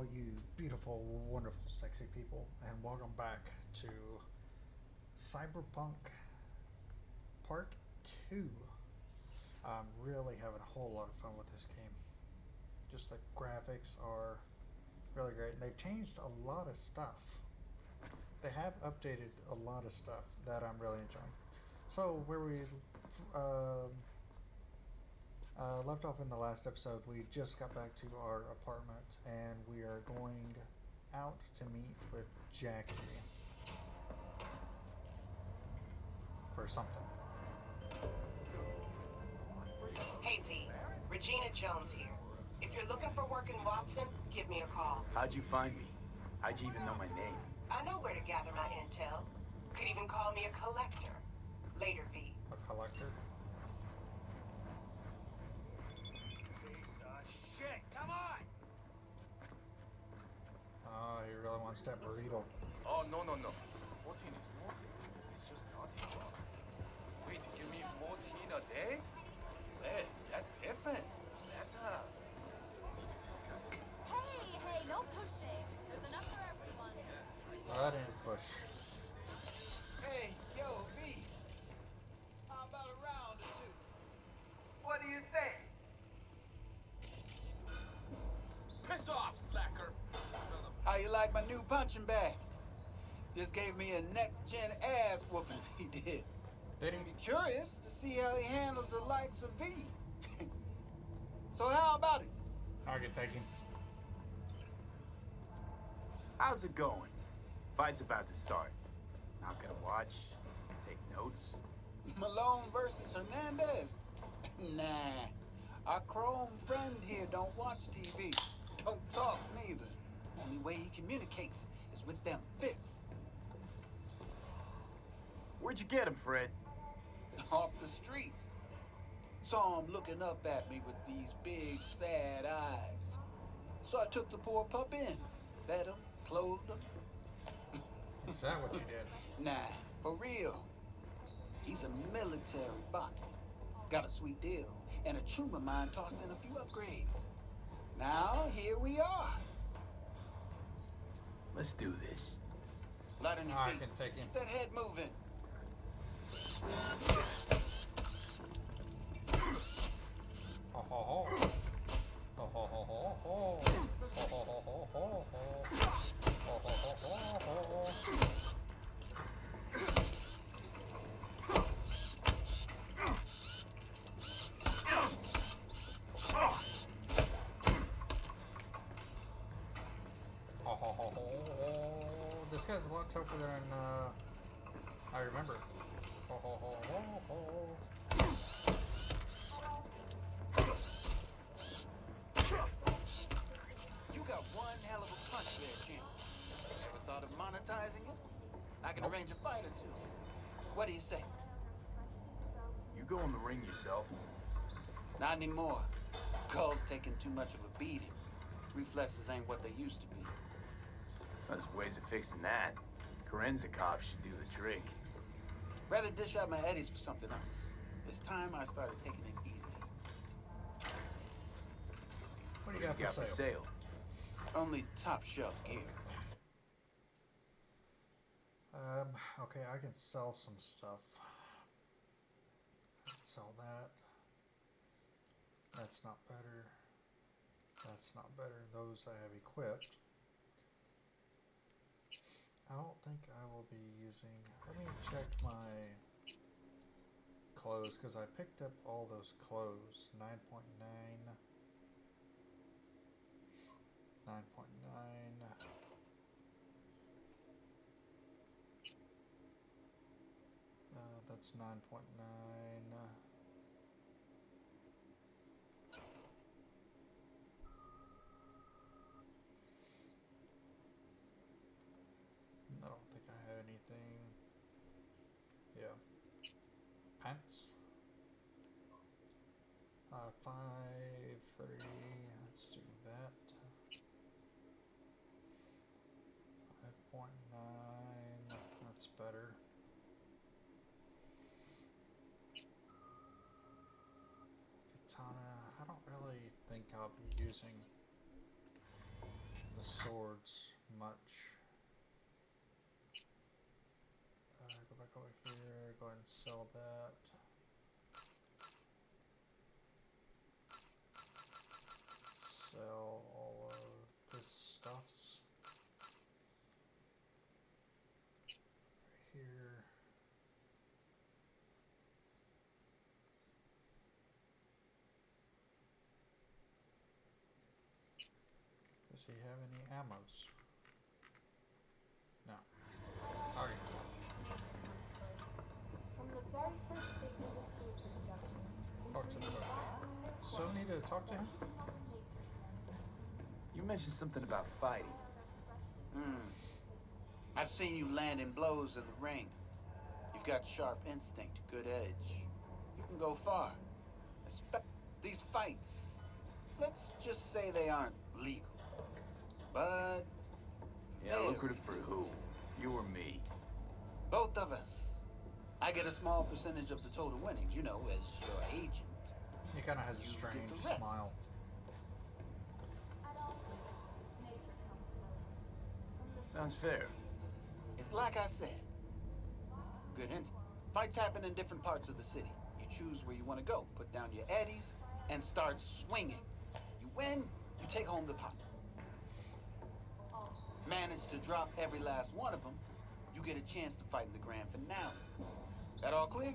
all you beautiful, wonderful, sexy people, and welcome back to Cyberpunk Part 2. I'm really having a whole lot of fun with this game. Just the graphics are really great, and they've changed a lot of stuff. They have updated a lot of stuff that I'm really enjoying. So, where we left off in the last episode, we just got back to our apartment and we are going out to meet with Jackie for something. Hey V, Regina Jones here. If you're looking for work in Watson, give me a call. How'd you find me? How'd you even know my name? I know where to gather my intel. Could even call me a collector. Later, V. A collector? Shit, come on! Oh, he really wants that burrito. Oh, no. 14 is not. It's just nothing. Wait, you mean 14 a day? Well, that's different. Better. Need to discuss it. Hey, no pushing. There's enough for everyone. I didn't push. Hey, yo, V. How about a round or two? What do you think? Piss off, slacker! How you like my new punching bag? Just gave me a next-gen ass whooping, he did. Did he? Be curious to see how he handles the likes of V. So how about it? I can take him. How's it going? Fight's about to start. Not gonna watch, take notes. Malone versus Hernandez? Nah. Our chrome friend here don't watch TV. Don't talk neither. Only way he communicates is with them fists. Where'd you get him, Fred? Off the street. Saw him looking up at me with these big, sad eyes. So I took the poor pup in. Fed him, clothed him. Is that what you did? Nah, for real. He's a military bot. Got a sweet deal, and a trooper mine tossed in a few upgrades. Now, here we are. Let's do this. Light on your I feet. can take him. Get that head moving. Ho ho ho. Ho ho ho ho ho. Ho ho ho ho ho ho. Ho ho ho ho ho. Ho ho ho ho. This guy's a lot tougher than I remember. Ho ho ho ho ho. You got one hell of a punch there, champ. Ever thought of monetizing it? I can arrange a fight or two. What do you say? You go in the ring yourself. Not anymore. Skull's taking too much of a beating. Reflexes ain't what they used to be. There's ways of fixing that. Korenzikov should do the trick. Rather dish out my eddies for something else. It's time I started taking it easy. What do you got for sale? Only top shelf gear. Okay, I can sell some stuff. I can sell that. That's not better. That's not better. Those I have equipped. I don't think I will be using... Let me check my clothes, because I picked up all those clothes. 9.9. 9.9. That's 9.9. I don't think I have anything. Yeah. Pants. 5.3. Let's do that. 5.9. That's better. Katana. I don't really think I'll be using the swords much. Go back over here, go ahead and sell that. Sell all of this stuffs. Right here. Does he have any ammos? No. Alright. From the very first stages of food production. Talk to the bush. Still need to talk to him? You mentioned something about fighting. I've seen you landing blows in the ring. You've got sharp instinct, good edge. You can go far. These fights, let's just say they aren't legal. But Yeah, lucrative for who? You or me? both of us. I get a small percentage of the total winnings, you know, as your agent. He kind of has a You get strange the rest. smile. At all, nature comes first. From the Sounds fair. It's like I said. Good instinct. Fights happen in different parts of the city. You choose where you want to go, put down your eddies, and start swinging. You win, you take home the pot. Manage to drop every last one of them, you get a chance to fight in the grand finale. That all clear?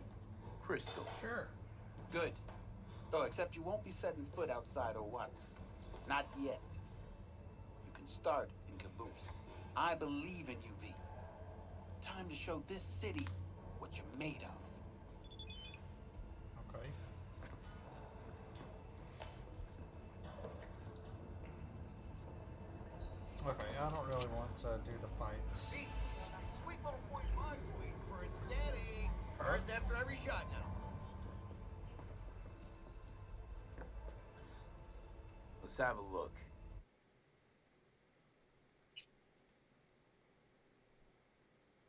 Crystal. Sure. Good. Oh, except you won't be setting foot outside of Watson. Not yet. You can start in Kabul. I believe in you, V. Time to show this city what you're made of. Okay. Okay, I don't really want to do the fights. Sweet little .5's waiting for its daddy. Hers after every shot now. Let's have a look.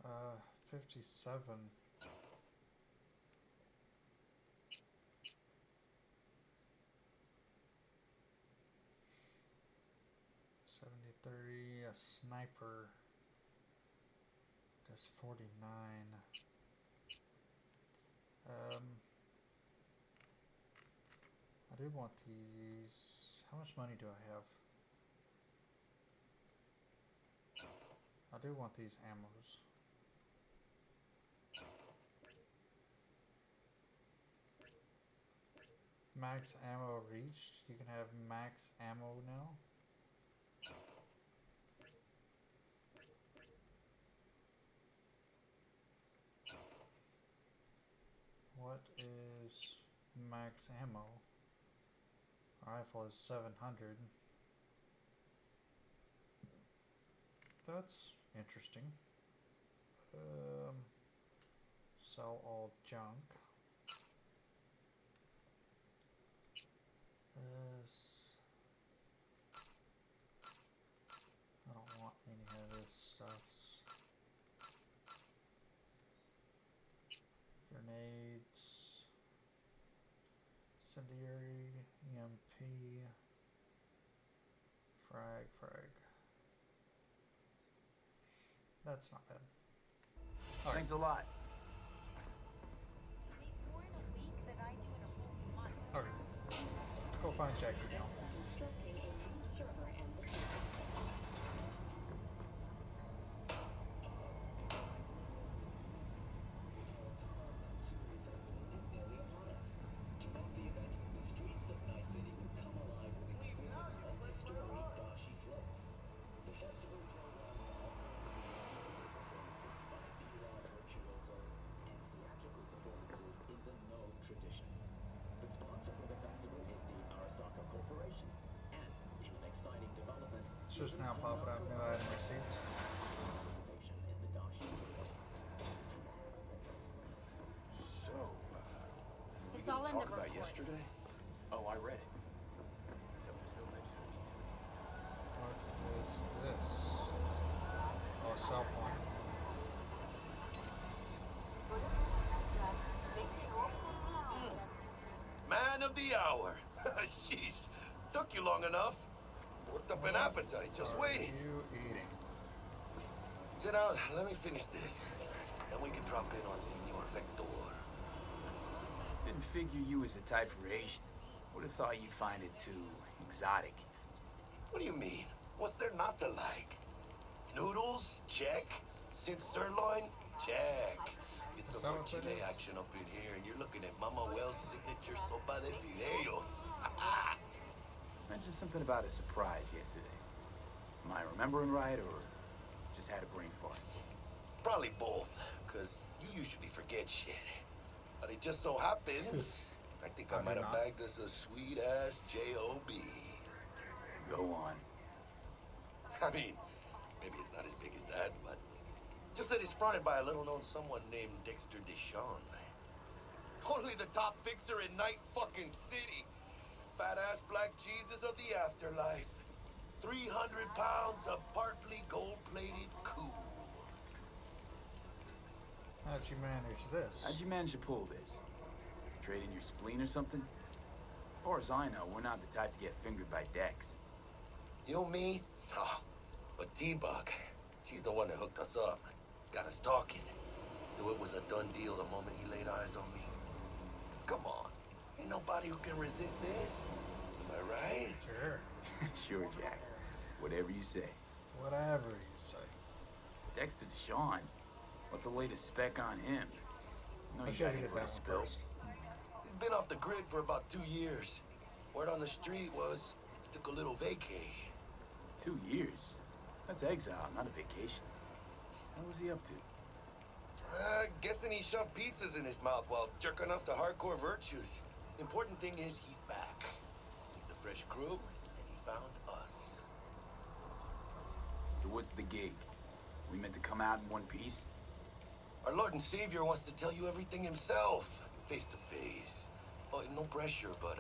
Uh, 57. $73, a sniper does 49. I do want these. How much money do I have? I do want these ammos. Max ammo reached. You can have max ammo now. What is max ammo? Rifle is 700. That's interesting. Sell all junk. This. I don't want any of this stuff. Grenades. Incendiary, EMP. Frag. That's not bad. All Thanks a lot. You make more in a week than I do in a whole month. Okay. Go find Jackie now. Constructing a new server and listening system. It's just now popping up. New item received. So, It's all in the talk about report. yesterday? Oh, I read it. Except there's no mention of detail. What is this? Oh, sell point. Man of the hour. Sheesh. Took you long enough. Worked up an appetite, just waiting. You eating? Sit down, let me finish this. Then we can drop in on Senor Vector. Didn't figure you was the type for Asian. Would have thought you'd find it too exotic. What do you mean? What's there not to like? Noodles? Check. Synth sirloin? Check. It's Is some that more what that Chile is? action up in here, and you're looking at Mama Wells' signature sopa de fideos. Mentioned something about a surprise yesterday. Am I remembering right, or just had a brain fart? Probably both, because you usually forget shit. But it just so happens, I think I I might do have not. bagged us a sweet-ass J.O.B. Go on. I mean, maybe it's not as big as that, but just that it's fronted by a little-known someone named Dexter Deshawn. Only the top fixer in Night fucking City. Fat-ass black Jesus of the afterlife. 300 pounds of partly gold-plated cool. How'd you manage this? How'd you manage to pull this? Trade in your spleen or something? As far as I know, we're not the type to get fingered by Dex. You, me? Oh, but T-Bug, she's the one that hooked us up. Got us talking. Knew it was a done deal the moment he laid eyes on me. 'Cause come on, ain't nobody who can resist this. Am I right? Sure. Sure, Jack. Whatever you say. Whatever you say. Dexter Deshawn? What's the latest spec on him? No, I you should got have any hit for that the one spill? first. He's been off the grid for about 2 years. Word on the street was he took a little vacay. 2 years? That's exile, not a vacation. What was he up to? Guessing he shoved pizzas in his mouth while jerking off to hardcore virtues. Important thing is he's back. He's a fresh crew, and he found us. So what's the gig? We meant to come out in one piece? Our Lord and Savior wants to tell you everything himself, face to face. Oh, no pressure, but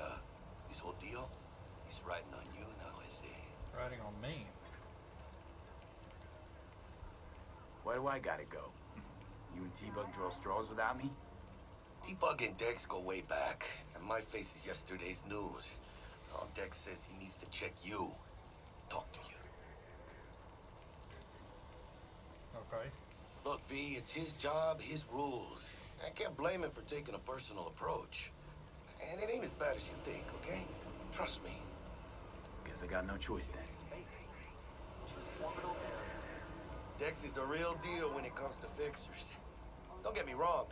this whole deal, he's riding on you now, is he? Riding on me. Why do I gotta go? You and T-Bug draw straws without me? T-Bug and Dex go way back, and my face is yesterday's news. Now Dex says he needs to check you, talk to you. Okay. Look, V, it's his job, his rules. I can't blame him for taking a personal approach. And it ain't as bad as you think, okay? Trust me. Guess I got no choice then. Dex is a real deal when it comes to fixers. Don't get me wrong.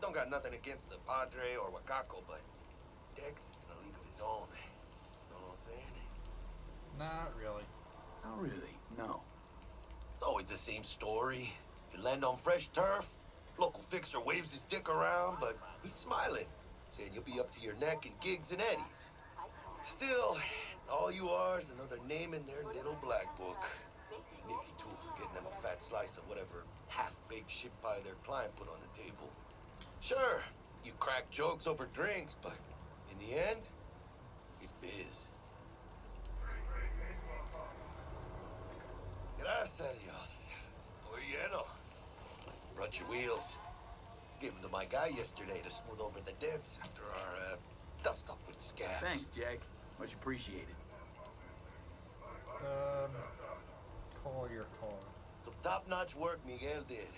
Don't got nothing against the Padre or Wakako, but Dex is in a league of his own. You know what I'm saying? Not really. Not really, no. It's always the same story. You land on fresh turf, local fixer waves his dick around, but he's smiling, saying you'll be up to your neck in gigs and eddies. Still, all you are is another name in their little black book. Nifty tool for getting them a fat slice of whatever half-baked shit pie their client put on the table. Sure, you crack jokes over drinks, but in the end, it's biz. Gracias a Dios. Estoy lleno. Brought your wheels. Gave them to my guy yesterday to smooth over the dents after our dust-up with the scabs. Thanks, Jack. Much appreciated. Call your car. Some top-notch work Miguel did.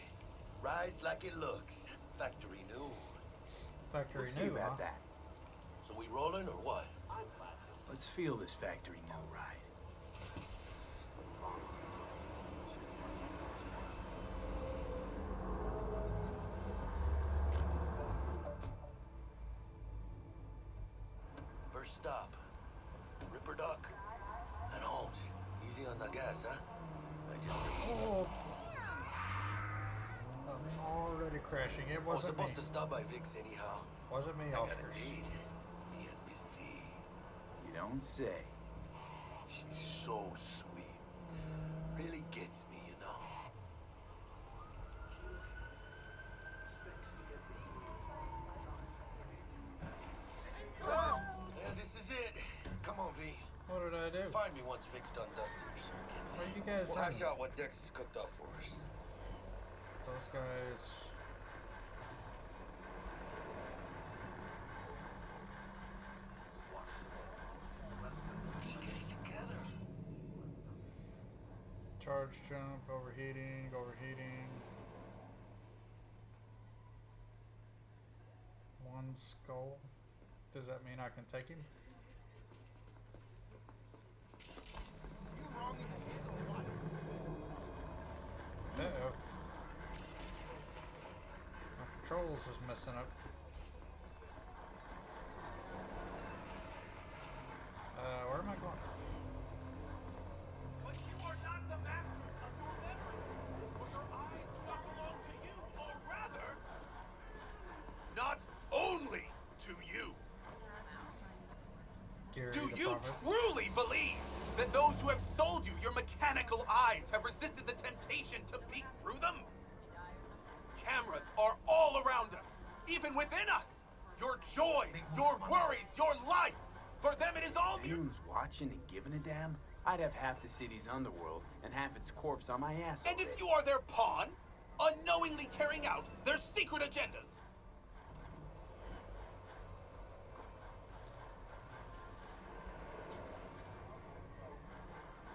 Rides like it looks. Factory new. Factory We'll see new, about huh? that. So we rolling or what? Let's feel this factory new ride. First stop. Ripper Duck. And Holmes. Easy on the gas, huh? I just... Oh. I'm already crashing. It I was wasn't me. supposed to stop by Vic's anyhow. Wasn't me, I got Oscar. a date. Me and Misty. You don't say. She's so sweet. Really gets me, you know? Yeah, this is it. Come on, V. What did I do? Find me once Vic's done dusting her circuits. What are you guys We'll doing? hash out what Dex has cooked up for us. Those guys. Just get it together. charge jump, overheating, overheating. One skull. Does that mean I can take him? Uh-oh. My controls is messing up. Where am I going? But you are not the masters of your memories, for your eyes do not belong to you, or rather, not only to you. Gary Do the you Prophet. truly believe that those who have sold you your mechanical eyes have resisted the temptation to peek through them? Cameras are all around us, even within us. Your joys, your worries, your life. For them, it is all If anyone was watching and giving a damn, I'd have half the city's underworld and half its corpse on my ass. And if you are their pawn, unknowingly carrying out their secret agendas.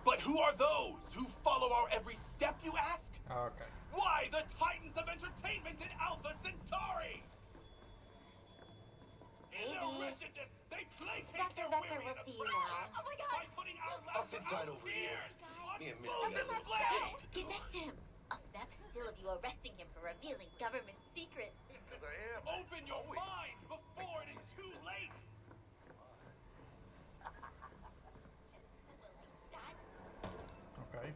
But who are those who follow our every step, you ask? Okay. Why the titans of entertainment in Alpha Centauri? In their wretchedness, they placate Dr. their Vector weary will see you now. Oh my God! By putting our I'll lives sit on tight over here. fears. Me and Full Misty got a little display. sketch to do. Get next to him. I'll snap a still of you arresting him for revealing government secrets. Because I am. Open your mind before it is too late. Okay.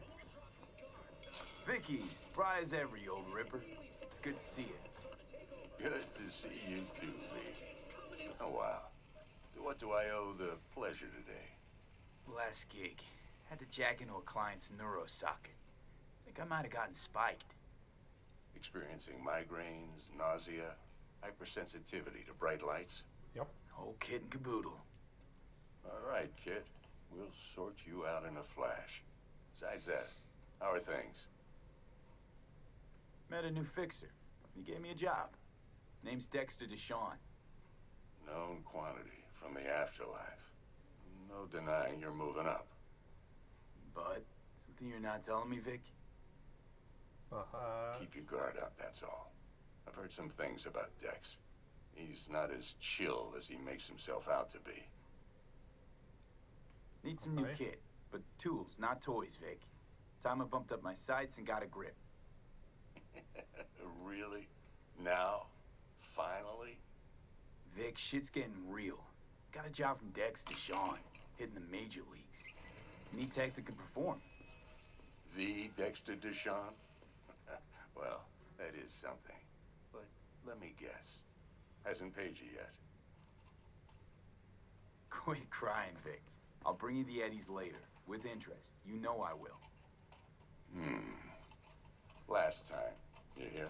Vicky, spry as ever, you old ripper. It's good to see you. Good to see you too, Lee. It's been a while. To what do I owe the pleasure today? Last gig. Had to jack into a client's neuro socket. Think I might have gotten spiked. Experiencing migraines, nausea, hypersensitivity to bright lights? Yep. Whole kit and caboodle. All right, kid. We'll sort you out in a flash. Besides that, how are things? Met a new fixer. He gave me a job. Name's Dexter Deshawn. Known quantity from the afterlife. No denying you're moving up. But, something you're not telling me, Vic? Keep your guard up, that's all. I've heard some things about Dex. He's not as chill as he makes himself out to be. Need some new Okay. kit, but tools, not toys, Vic. Time I bumped up my sights and got a grip. Really? Now? Finally? Vic, shit's getting real. Got a job from Dex Deshawn, hitting the major leagues. Need tech that can perform. The Dexter Deshawn? Well, that is something. But let me guess. Hasn't paid you yet. Quit crying, Vic. I'll bring you the eddies later, with interest. You know I will. Last time. You hear?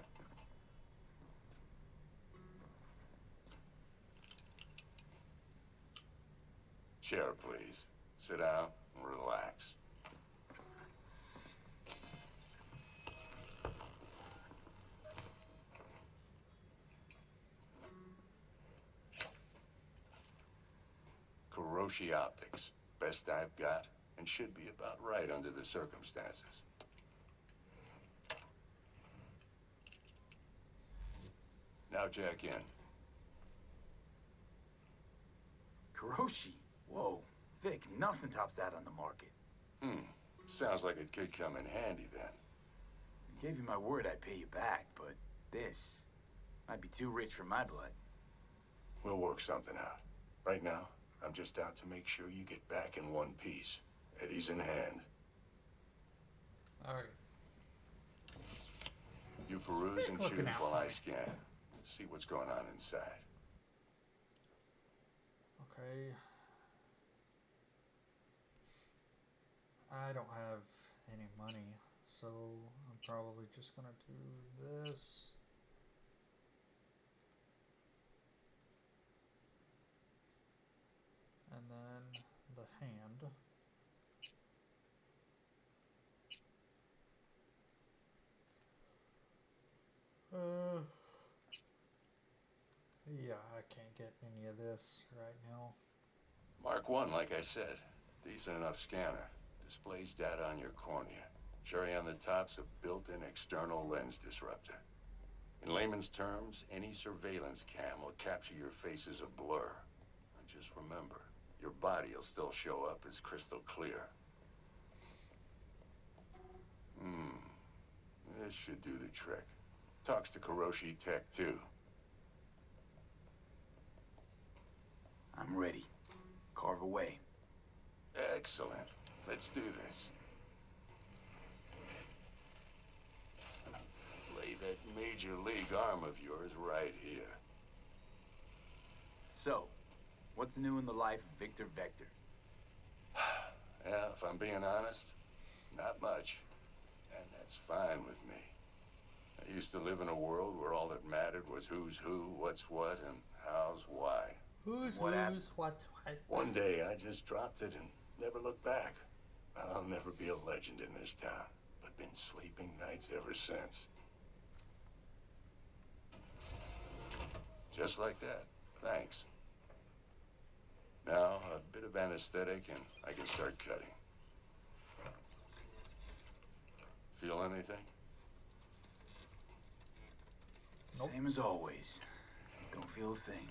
Chair, please. Sit down and relax. Kuroshi Optics. Best I've got, and should be about right under the circumstances. Now jack in. Kuroshi? Whoa. Vic, nothing tops that on the market. Sounds like it could come in handy then. I gave you my word I'd pay you back, but this might be too rich for my blood. We'll work something out. Right now, I'm just out to make sure you get back in one piece. Eddie's in hand. Alright. You peruse and Looking choose out while for I me. scan. See what's going on inside. Okay. I don't have any money, so I'm probably just gonna do this. And then the hand. Yeah, I can't get any of this right now. Mark 1, like I said. Decent enough scanner. Displays data on your cornea. Cherry on the top's a built-in external lens disruptor. In layman's terms, any surveillance cam will capture your face as a blur. And just remember, your body will still show up as crystal clear. This should do the trick. Talks to Kuroshi Tech, too. I'm ready. Carve away. Excellent. Let's do this. Lay that major league arm of yours right here. So, what's new in the life of Victor Vector? Yeah, if I'm being honest, not much. And that's fine with me. I used to live in a world where all that mattered was who's who, what's what, and how's why. Who's What happened? what? One day I just dropped it and never looked back. I'll never be a legend in this town, but been sleeping nights ever since. Just like that. Thanks. Now, a bit of anesthetic and I can start cutting. Feel anything? Nope. Same as always. Don't feel a thing.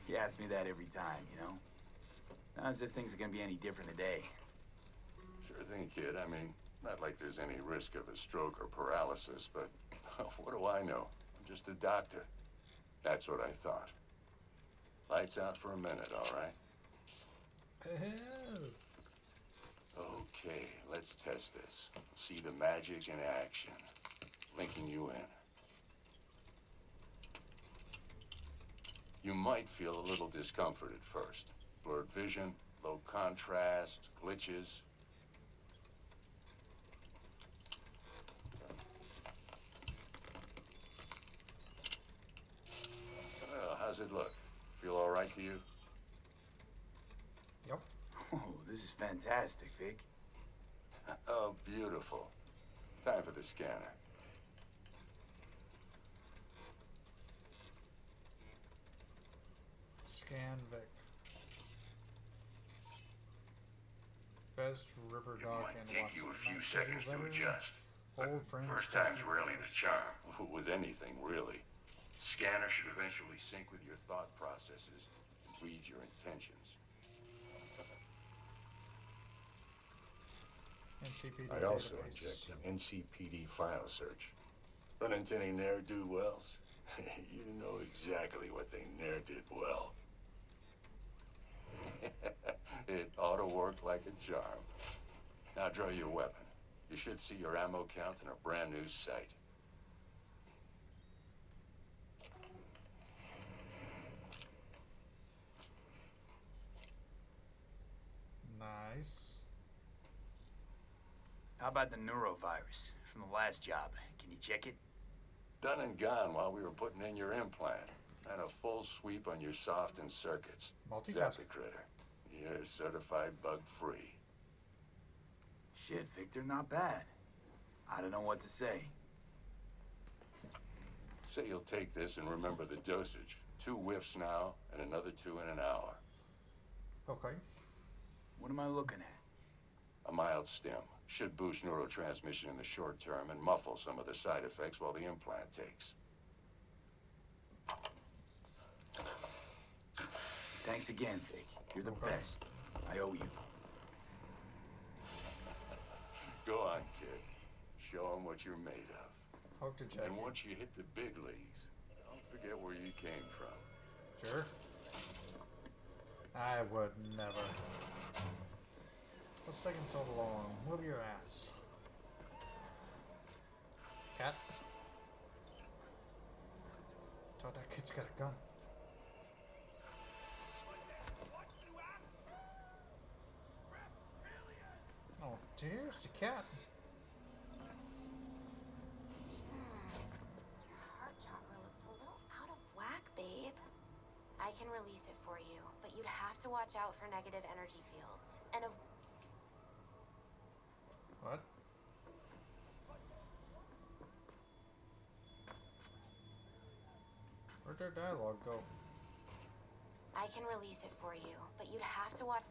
You ask me that every time, you know? Not as if things are gonna be any different today. Sure thing, kid. I mean, not like there's any risk of a stroke or paralysis, but what do I know? I'm just a doctor. That's what I thought. Lights out for a minute, all right? Okay, let's test this. See the magic in action. Linking you in. You might feel a little discomfort at first. Blurred vision, low contrast, glitches. Well, how's it look? Feel all right to you? Yep. Oh, this is fantastic, Vic. Oh, beautiful. Time for the scanner. Scan Vic. Best river It dog might and take you a Watson. few Nice seconds to letter. adjust. But Old friends. first time's rarely the charm. With anything, really. Scanner should eventually sync with your thought processes and read your intentions. NCPD I also database. inject an NCPD file search. Run into any ne'er-do-wells? You know exactly what they ne'er did well. It ought to work like a charm. Now draw your weapon. You should see your ammo count in a brand new sight. Nice. How about the neurovirus from the last job? Can you check it? Done and gone while we were putting in your implant. And a full sweep on your soft and circuits. Zap Multitasking. the critter. You're certified bug-free. Shit, Victor, not bad. I don't know what to say. Say you'll take this and remember the dosage. 2 whiffs now, and another 2 in an hour. Okay. What am I looking at? A mild stim. Should boost neurotransmission in the short term and muffle some of the side effects while the implant takes. Thanks again, Vic. You're the Okay. best. I owe you. Go on, kid. Show them what you're made of. Talk to Jackie. And once you hit the big leagues, don't forget where you came from. Sure. I would never. What's taking so long? Move your ass. Cat? Thought that kid's got a gun. Oh, there's the cat. Your heart chakra looks a little out of whack, babe. I can release it for you, but you'd have to watch out for negative energy fields. And What? Where'd their dialogue go? I can release it for you, but you'd have to watch.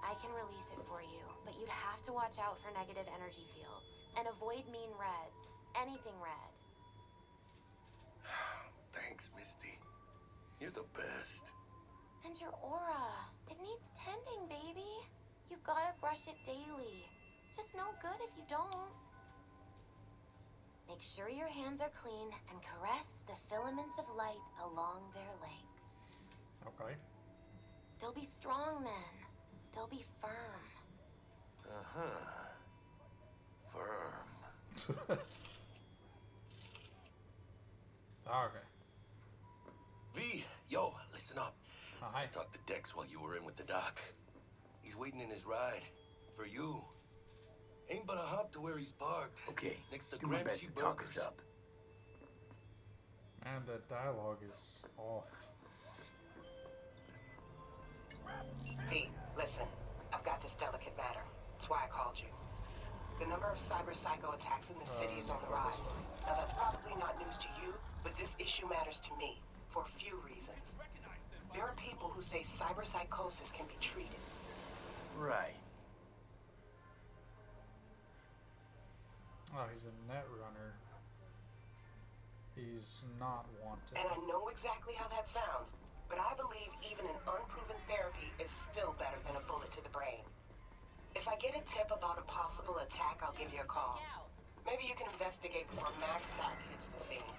I can release it for you, but you'd have to watch out for negative energy fields. And avoid mean reds. Anything red. Thanks, Misty. You're the best. And your aura. It needs tending, baby. You've gotta brush it daily. It's just no good if you don't. Make sure your hands are clean and caress the filaments of light along their length. Okay. They'll be strong then. They'll be firm. Uh-huh. Firm. Okay. V, yo, listen up. Hi. I talked to Dex while you were in with the doc. He's waiting in his ride. For you. Ain't but a hop to where he's parked. Okay, Next to do my best Gramsci to talk us Burgers. up. And the dialogue is off. V, listen. I've got this delicate matter. That's why I called you. The number of cyber psycho attacks in the city is on the rise. Now that's probably not news to you, but this issue matters to me for a few reasons. There are people who say cyber psychosis can be treated. Right. Oh, he's a net runner. He's not wanted. And I know exactly how that sounds, but I believe even an unproven therapy is still better than a bullet to the brain. If I get a tip about a possible attack, I'll give you a call. Maybe you can investigate before Max Tack hits the scene.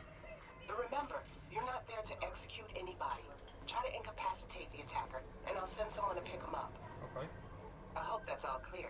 But remember, you're not there to execute anybody. Try to incapacitate the attacker, and I'll send someone to pick him up. Okay. I hope that's all clear.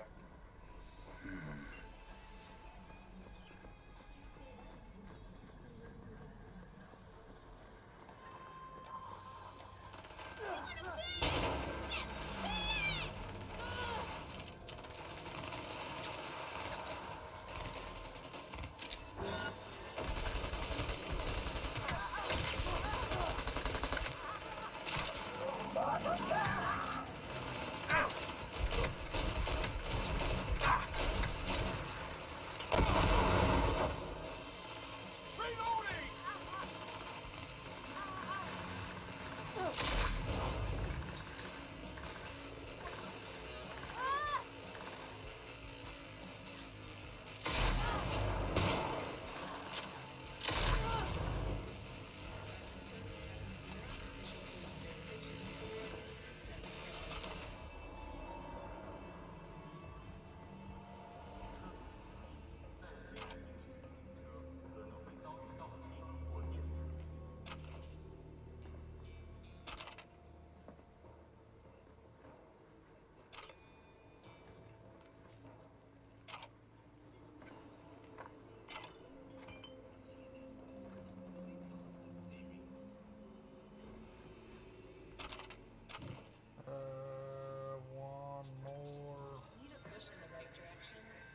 One more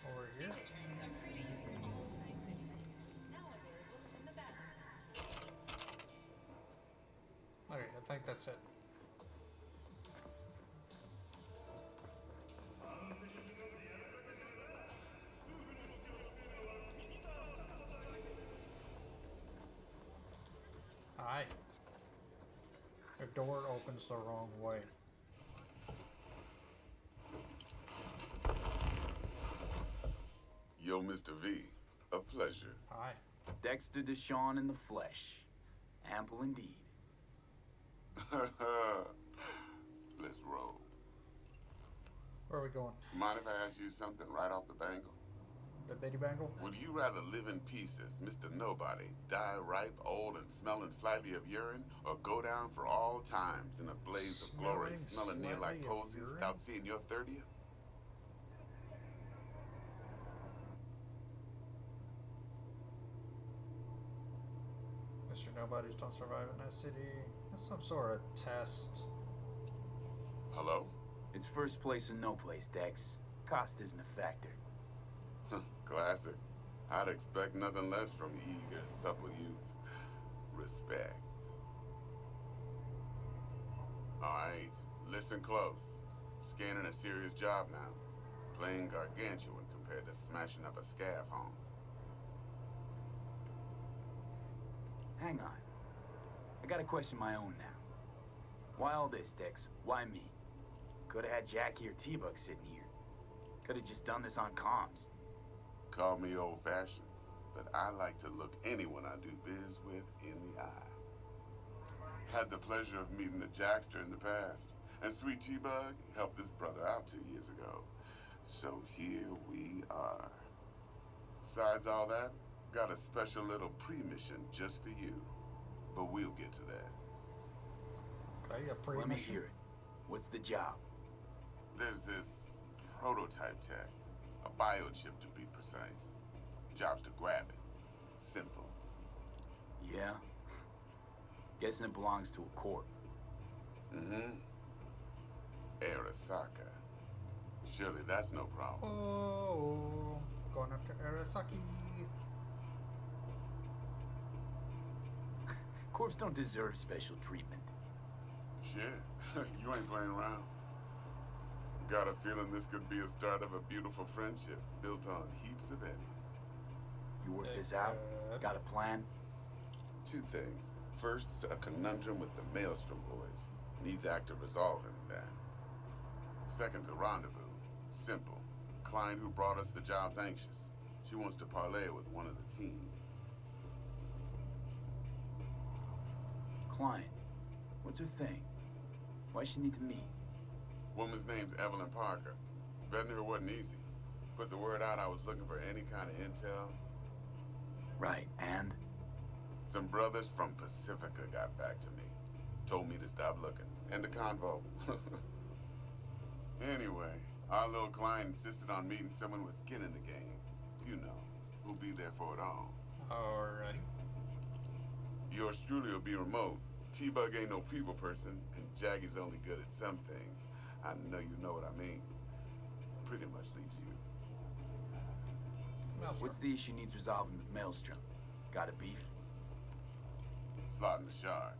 over here. Okay, I think that's it. Hi. The door opens the wrong way. Yo, Mr. V, a pleasure. Hi. Dexter Deshawn in the flesh. Ample indeed. Let's roll. Where are we going? Mind if I ask you something right off the bangle? The Betty Bangle? Would you rather live in pieces, Mr. Nobody, die ripe, old, and smelling slightly of urine, or go down for all times in a blaze of glory, smelling near like slightly of posies, urine? without seeing your 30th? Mr. Nobody's don't survive in that city. That's some sort of test. Hello? It's first place or no place, Dex. Cost isn't a factor. Classic. I'd expect nothing less from eager, supple youth. Respect. Alright, listen close. Scanning a serious job now. Playing gargantuan compared to smashing up a scav home. Hang on. I gotta question my own now. Why all this, Dex? Why me? Could have had Jackie or T-Bug sitting here. Could have just done this on comms. Call me old-fashioned, but I like to look anyone I do biz with in the eye. Had the pleasure of meeting the Jackster in the past, and Sweet T-Bug helped this brother out 2 years ago. So here we are. Besides all that, got a special little pre-mission just for you. But we'll get to that. Okay, a pre-mission. Let me hear it. What's the job? There's this prototype tech, a biochip to be precise. Job's to grab it. Simple. Yeah? Guessing it belongs to a corp. Mm-hmm. Arasaka. Surely that's no problem. Oh, going after Arasaki. Corps don't deserve special treatment. Shit, you ain't playing around. Got a feeling this could be a start of a beautiful friendship built on heaps of eddies. You work this out? Got a plan? 2 things. First, a conundrum with the Maelstrom boys. Needs active resolving that. Second, a rendezvous. Simple. Client who brought us the job's anxious. She wants to parlay with one of the team. Client. What's her thing? Why she need to meet? Woman's name's Evelyn Parker. Betting her wasn't easy. Put the word out I was looking for any kind of intel. Right, and? Some brothers from Pacifica got back to me. Told me to stop looking. End of convo. Anyway, our little client insisted on meeting someone with skin in the game. You know, who'll be there for it all. Alrighty. Yours truly will be remote. T-Bug ain't no people person, and Jaggy's only good at some things. I know you know what I mean. Pretty much leaves you. Maelstrom. What's the issue needs resolving with Maelstrom? Got a beef? Slotting the shard.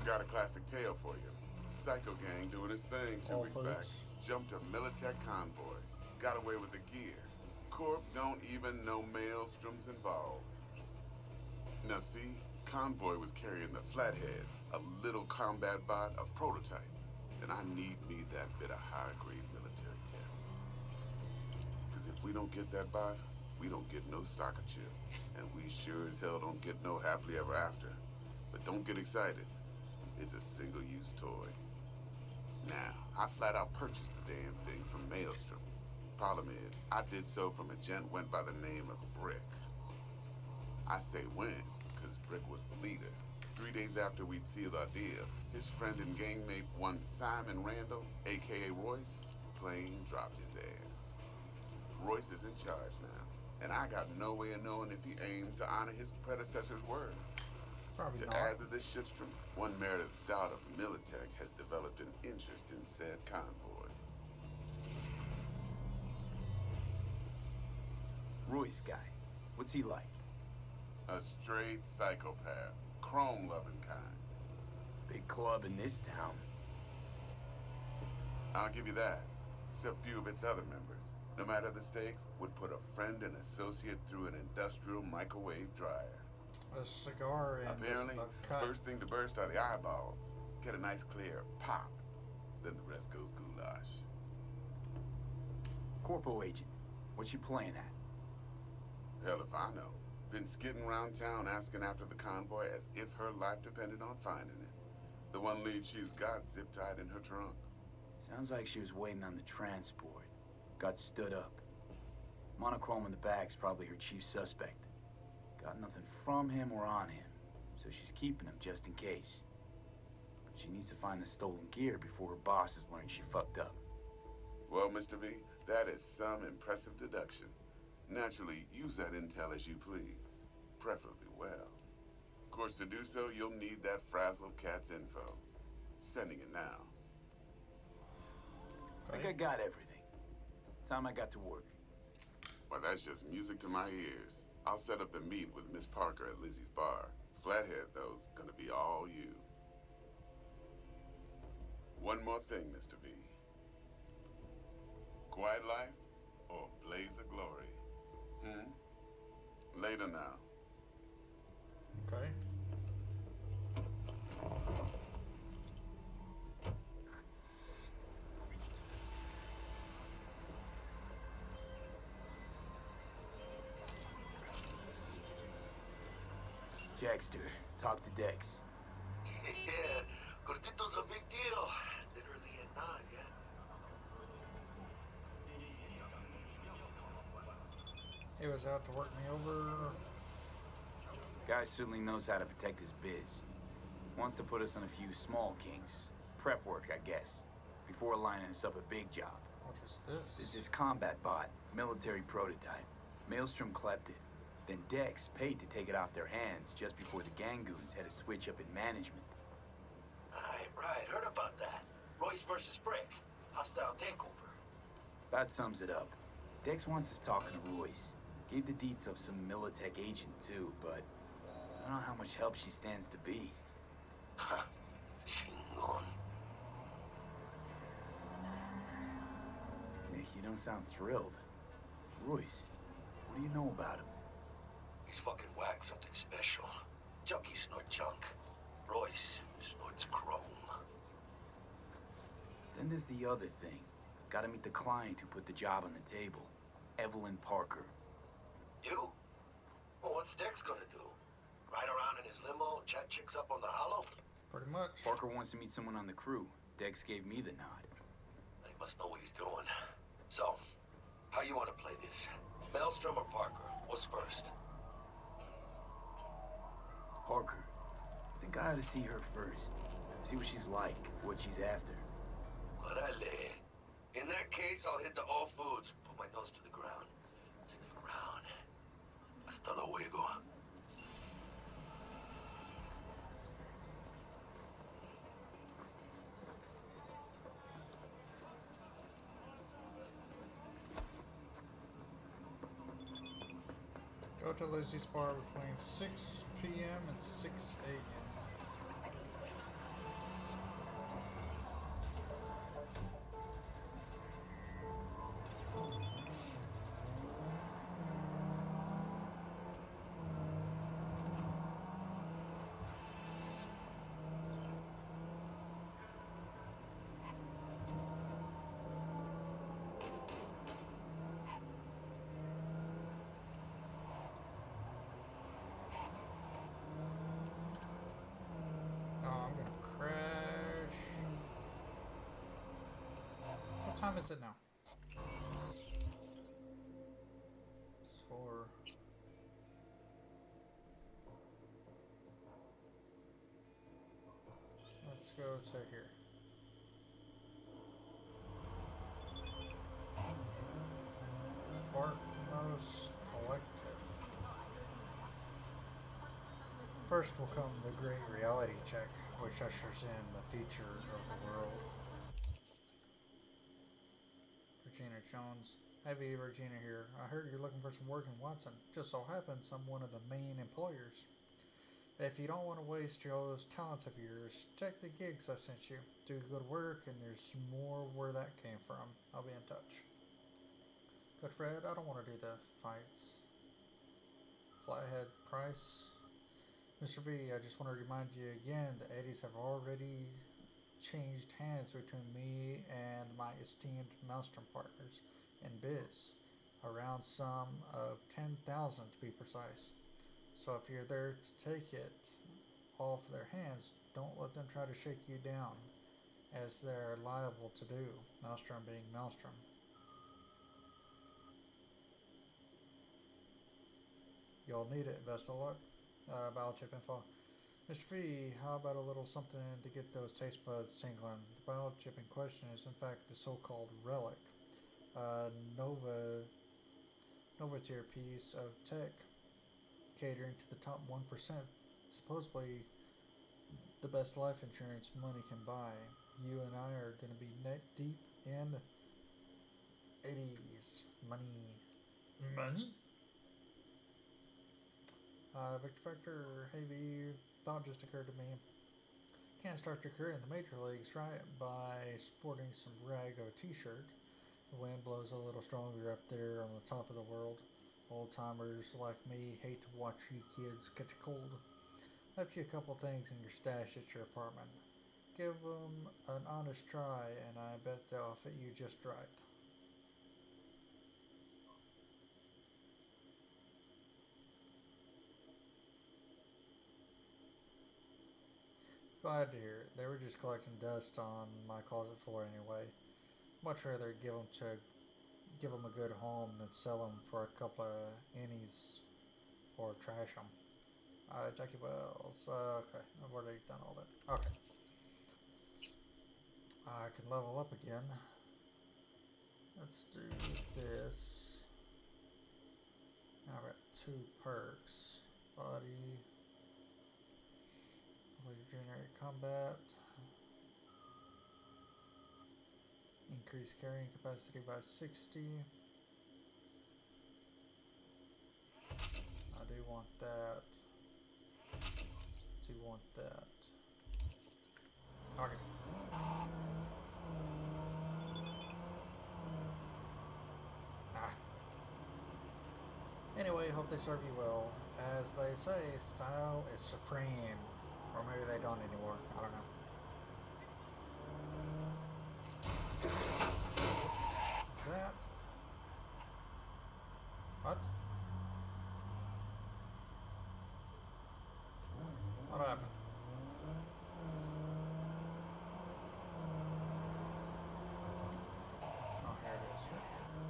Got a classic tale for you. Psycho gang doing his thing 2 All weeks foods. back. Jumped a Militech convoy. Got away with the gear. Corp don't even know Maelstrom's involved. Now see, convoy was carrying the Flathead, a little combat bot, a prototype. And I need me that bit of high-grade military tech. Because if we don't get that bot, we don't get no soccer chip. And we sure as hell don't get no happily ever after. But don't get excited. It's a single-use toy. Now, I flat out purchased the damn thing from Maelstrom. Problem is, I did so from a gent went by the name of Brick. I say when, because Brick was the leader. 3 days after we'd sealed our deal, his friend and gangmate, one Simon Randall, a.k.a. Royce, plain dropped his ass. Royce is in charge now, and I got no way of knowing if he aims to honor his predecessor's word. Probably To not. add to this shitstrom, one merited stout of Militech has developed an interest in said convoy. Royce guy. What's he like? A straight psychopath, chrome-loving kind. Big club in this town. I'll give you that, except few of its other members. No matter the stakes, would put a friend and associate through an industrial microwave dryer. A cigar and Apparently, just a cut. first thing to burst are the eyeballs. Get a nice clear pop. Then the rest goes goulash. Corpo agent. What you playing at? Hell if I know. Been skidding around town asking after the convoy as if her life depended on finding it. The one lead she's got zip-tied in her trunk. Sounds like she was waiting on the transport. Got stood up. Monochrome in the back's probably her chief suspect. Got nothing from him or on him, so she's keeping him just in case. But she needs to find the stolen gear before her bosses learn she fucked up. Well, Mr. V, that is some impressive deduction. Naturally, use that intel as you please. Preferably well. Of course, to do so, you'll need that frazzled cat's info. Sending it now. I think I got everything. Time I got to work. Well, that's just music to my ears. I'll set up the meet with Miss Parker at Lizzie's bar. Flathead, though's gonna be all you. One more thing, Mr. V. Quiet life or blaze of glory? Later now. Okay. Jackster, talk to Dex. Yeah, Gordito's a big deal. Literally a nod, yeah. He was out to work me over. Guy certainly knows how to protect his biz. Wants to put us on a few small kinks. Prep work, I guess. Before lining us up a big job. What is this? There's this combat bot, military prototype. Maelstrom clept it. Then Dex paid to take it off their hands just before the Gangoons had a switch up in management. Right, heard about that. Royce versus Brick. Hostile takeover. That sums it up. Dex wants us talking to Royce. Gave the deets of some Militech agent too, but I don't know how much help she stands to be. Ha. Chingon. Nick, you don't sound thrilled. Royce, what do you know about him? He's fucking whack, something special. Junkies snort junk. Royce snorts chrome. Then there's the other thing. Gotta meet the client who put the job on the table. Evelyn Parker. You? Well, what's Dex gonna do? Ride around in his limo, chat chicks up on the hollow? Pretty much. Parker wants to meet someone on the crew. Dex gave me the nod. He must know what he's doing. So, how you want to play this? Maelstrom or Parker? What's first? Parker. I think I ought to see her first. See what she's like, what she's after. Orale. In that case, I'll hit the all foods. Put my nose to the ground. Sniff around. Hasta luego. Go to Lizzie's bar between 6 p.m. and 6 a.m. What time is it now? It's 4. Let's go to here. Bartmost Collective. First will come the great reality check, which ushers in the feature of the world. Regina Jones. Hey, Regina here. I heard you're looking for some work in Watson. Just so happens I'm one of the main employers. If you don't want to waste all those talents of yours, check the gigs I sent you. Do good work, and there's more where that came from. I'll be in touch. Good Fred, I don't want to do the fights. Flathead Price. Mr. V, I just want to remind you again, the Eddies have already changed hands between me and my esteemed Maelstrom partners in biz. Around some of 10,000 to be precise. So if you're there to take it off their hands, don't let them try to shake you down, as they're liable to do, Maelstrom being Maelstrom. You'll need it. Best of luck. Biochip info. Mr. V, how about a little something to get those taste buds tingling? The biochip in question is in fact the so-called relic. Nova tier piece of tech catering to the top 1%. Supposedly the best life insurance money can buy. You and I are going to be neck deep in 80s money. Money? Victor, hey V, thought just occurred to me. Can't start your career in the major leagues, right, by sporting some rag of a t-shirt. The wind blows a little stronger up there on the top of the world. Old timers like me hate to watch you kids catch a cold. Left you a couple things in your stash at your apartment. Give them an honest try, and I bet they'll fit you just right. Glad to hear it. They were just collecting dust on my closet floor anyway. Much rather give them a good home than sell them for a couple of innies or trash them. Jackie Wells. Okay, I've already done all that. Okay. I can level up again. Let's do this. I've got 2 perks. Body. Legendary combat. Increase carrying capacity by 60. I do want that. Do want that. Okay. Anyway, hope they serve you well. As they say, style is supreme. Or maybe they don't anymore. I don't know. That. What? What happened? Oh, here it is. Right here.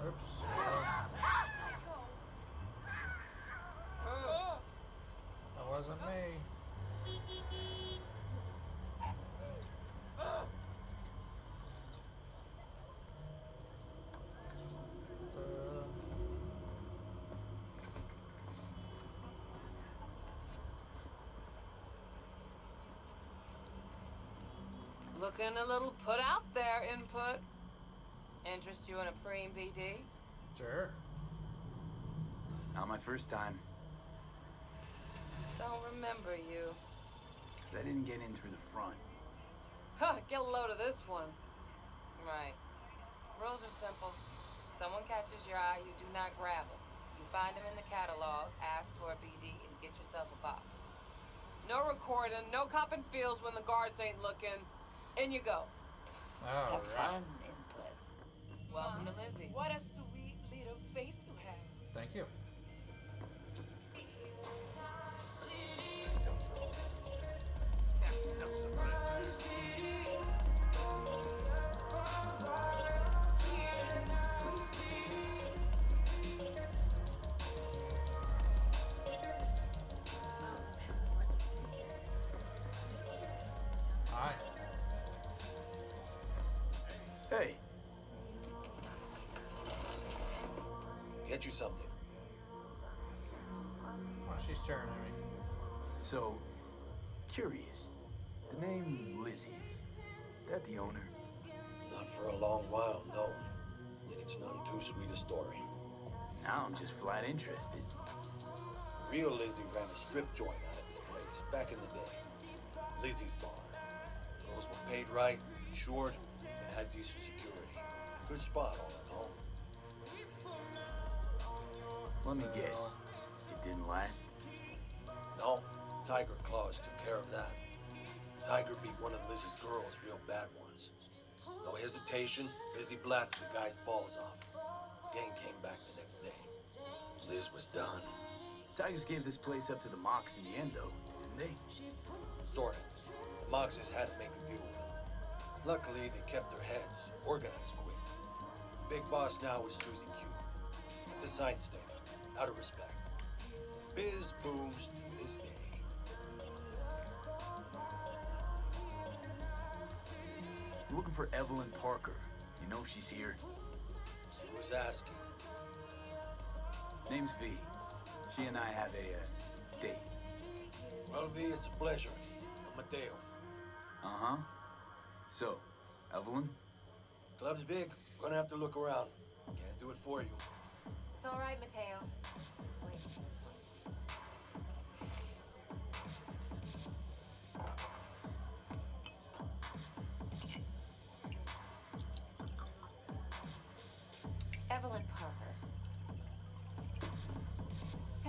Oops. That wasn't me. Looking a little put out there, input. Interest you in a preem BD? Sure. Not my first time. Don't remember you. I didn't get in through the front. Huh, get a load of this one. Right. Rules are simple. Someone catches your eye, you do not grab them. You find them in the catalog, ask for a BD, and get yourself a box. No recording, no copping feels when the guards ain't looking. In you go. All right. Input. Welcome to Lizzie's. What a sweet little face you have. Thank you. Hi. Hey, Get you something. Oh, she's staring at me. so, curious. The name Lizzie's, is that the owner? Not for a long while, no. And it's none too sweet a story. Now I'm just flat interested. Real Lizzie ran a strip joint out of this place back in the day. Lizzie's Bar. Girls were paid right, insured, and had decent security. Good spot, all in all. Let me guess. It didn't last? No, Tiger Claws took care of that. Tiger beat one of Lizzie's girls real bad once. No hesitation, Lizzie blasted the guy's balls off. Gang came back the next day. Liz was done. Tigers gave this place up to the Mox in the end, though, didn't they? Sort of. The Moxes had to make a deal with them. Luckily, they kept their heads, organized quick. Big boss now is Susie Q. But the sign stayed up, out of respect. Biz booms to this day. I'm looking for Evelyn Parker. You know if she's here? Who's asking? Name's V. She and I have a date. Well, V, it's a pleasure. I'm Mateo. Uh-huh. So, Evelyn? Club's big. Gonna have to look around. Can't do it for you. It's all right, Mateo. Just wait for this one.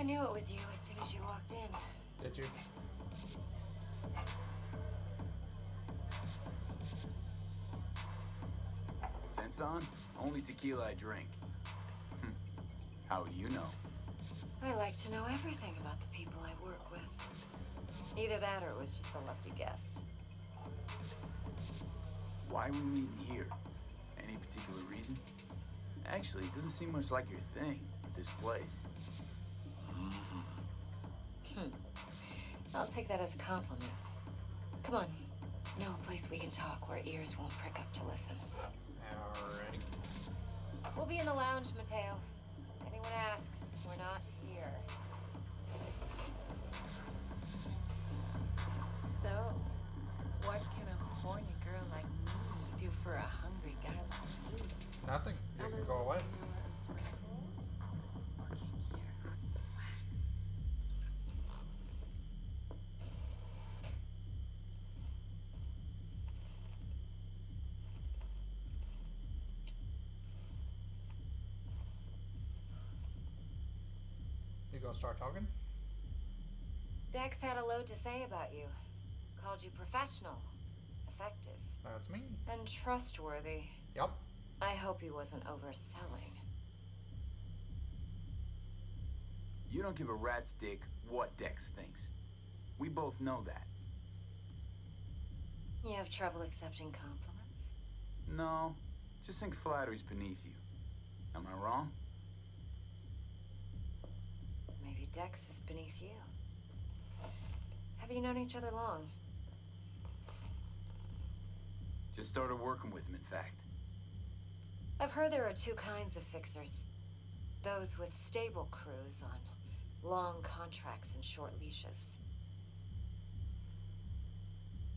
knew it was you as soon as you walked in. Did you? Sense on? Only tequila I drink. How would you know? I like to know everything about the people I work with. Either that or it was just a lucky guess. Why are we meeting here? Any particular reason? Actually, it doesn't seem much like your thing, this place. I'll take that as a compliment. Come on. Know a place we can talk where ears won't prick up to listen. Alrighty. We'll be in the lounge, Mateo. Anyone asks, we're not here. So, what can a horny girl like me do for a hungry guy like you? Nothing. You can go away. You gonna start talking? Dex had a load to say about you. Called you professional, effective, That's me. and trustworthy. Yep. I hope he wasn't overselling. You don't give a rat's dick what Dex thinks. We both know that. You have trouble accepting compliments? No, just think flattery's beneath you. Am I wrong? Maybe Dex is beneath you. Have you known each other long? Just started working with him, in fact. I've heard there are two kinds of fixers. Those with stable crews on long contracts and short leashes.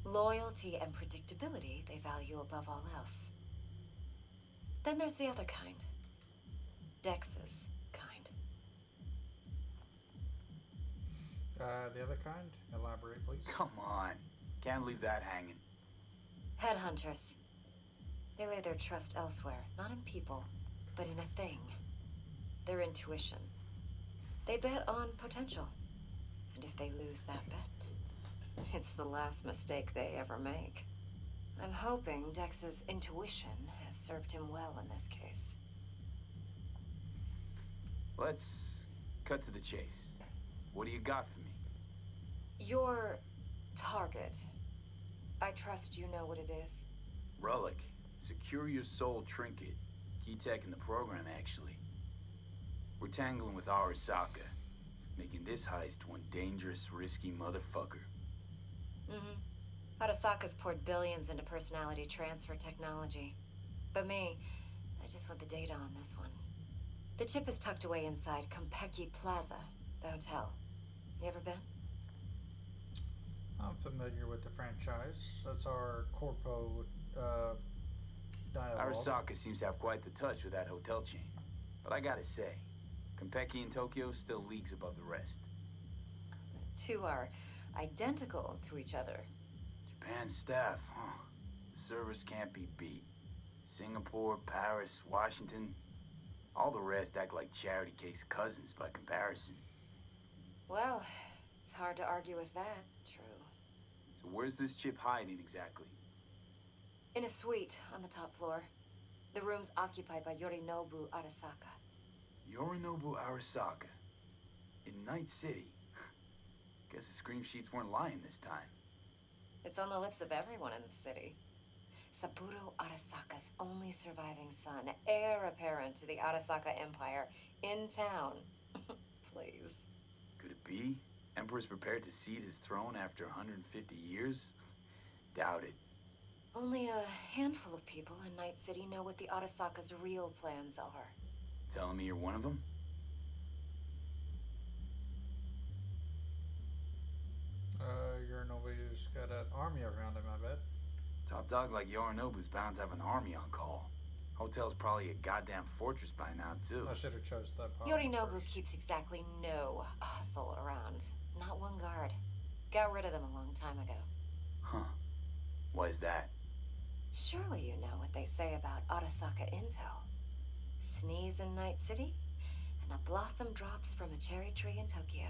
Loyalty and predictability they value above all else. Then there's the other kind. Dex's kind. The other kind? Elaborate, please. Come on. Can't leave that hanging. Headhunters. They lay their trust elsewhere, not in people, but in a thing. Their intuition. They bet on potential. And if they lose that bet, it's the last mistake they ever make. I'm hoping Dex's intuition has served him well in this case. Let's cut to the chase. What do you got for me? Your target. I trust you know what it is. Relic. Secure your soul trinket. Key tech in the program, actually. We're tangling with Arasaka, making this heist one dangerous, risky motherfucker. Arasaka's poured billions into personality transfer technology. But me, I just want the data on this one. The chip is tucked away inside Konpeki Plaza, the hotel. You ever been? I'm familiar with the franchise. That's our corpo dialogue. Arasaka seems to have quite the touch with that hotel chain. But I gotta say, Konpeki in Tokyo still leagues above the rest. Two are identical to each other. Japan staff, huh? The service can't be beat. Singapore, Paris, Washington. All the rest act like charity case cousins by comparison. Well, it's hard to argue with that, true. So where's this chip hiding exactly? In a suite on the top floor. The room's occupied by Yorinobu Arasaka. Yorinobu Arasaka. In Night City. Guess the scream sheets weren't lying this time. It's on the lips of everyone in the city. Saburo Arasaka's only surviving son, heir apparent to the Arasaka Empire, in town. Please. Could it be? Emperor's prepared to cede his throne after 150 years? Doubt it. Only a handful of people in Night City know what the Arasaka's real plans are. Telling me you're one of them? Yorinobu's got an army around him, I bet. Top dog like Yorinobu's bound to have an army on call. Hotel's probably a goddamn fortress by now, too. I should have chose that part. Yorinobu keeps exactly no hustle around. Not one guard. Got rid of them a long time ago. Huh. Why is that? Surely you know what they say about Arasaka intel. Sneeze in Night City, and a blossom drops from a cherry tree in Tokyo.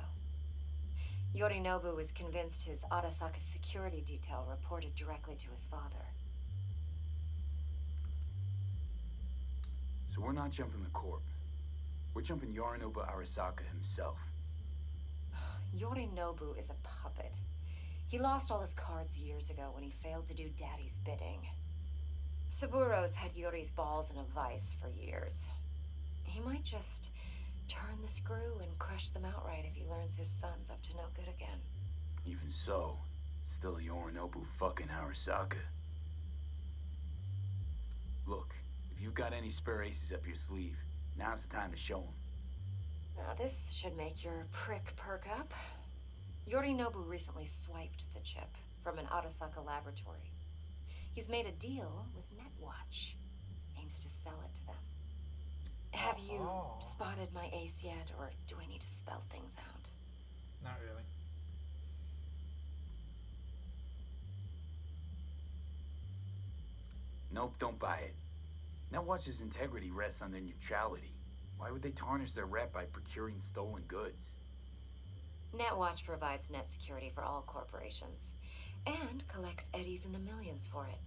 Yorinobu was convinced his Arasaka security detail reported directly to his father. So we're not jumping the Corp. We're jumping Yorinobu Arasaka himself. Yorinobu is a puppet. He lost all his cards years ago when he failed to do Daddy's bidding. Saburo's had Yuri's balls in a vice for years. He might just turn the screw and crush them outright if he learns his son's up to no good again. Even so, it's still Yorinobu fucking Arasaka. Look, if you've got any spare aces up your sleeve, now's the time to show them. Now this should make your prick perk up. Yorinobu recently swiped the chip from an Arasaka laboratory. He's made a deal with Netwatch. Aims to sell it to them. Have you spotted my ace yet, or do I need to spell things out? Not really. Nope, don't buy it. Netwatch's integrity rests on their neutrality. Why would they tarnish their rep by procuring stolen goods? Netwatch provides net security for all corporations, and collects eddies in the millions for it.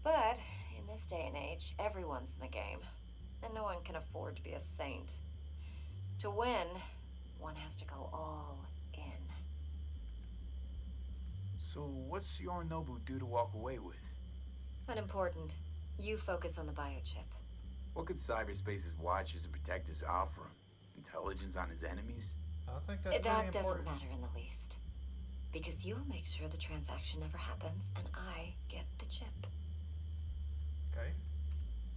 But in this day and age, everyone's in the game, and no one can afford to be a saint. To win, one has to go all in. So what's Yorinobu due to walk away with? Unimportant. You focus on the biochip. What could cyberspace's watchers and protectors offer him? Intelligence on his enemies? I think that's That pretty doesn't important. matter in the least. Because you'll make sure the transaction never happens, and I get the chip. Okay.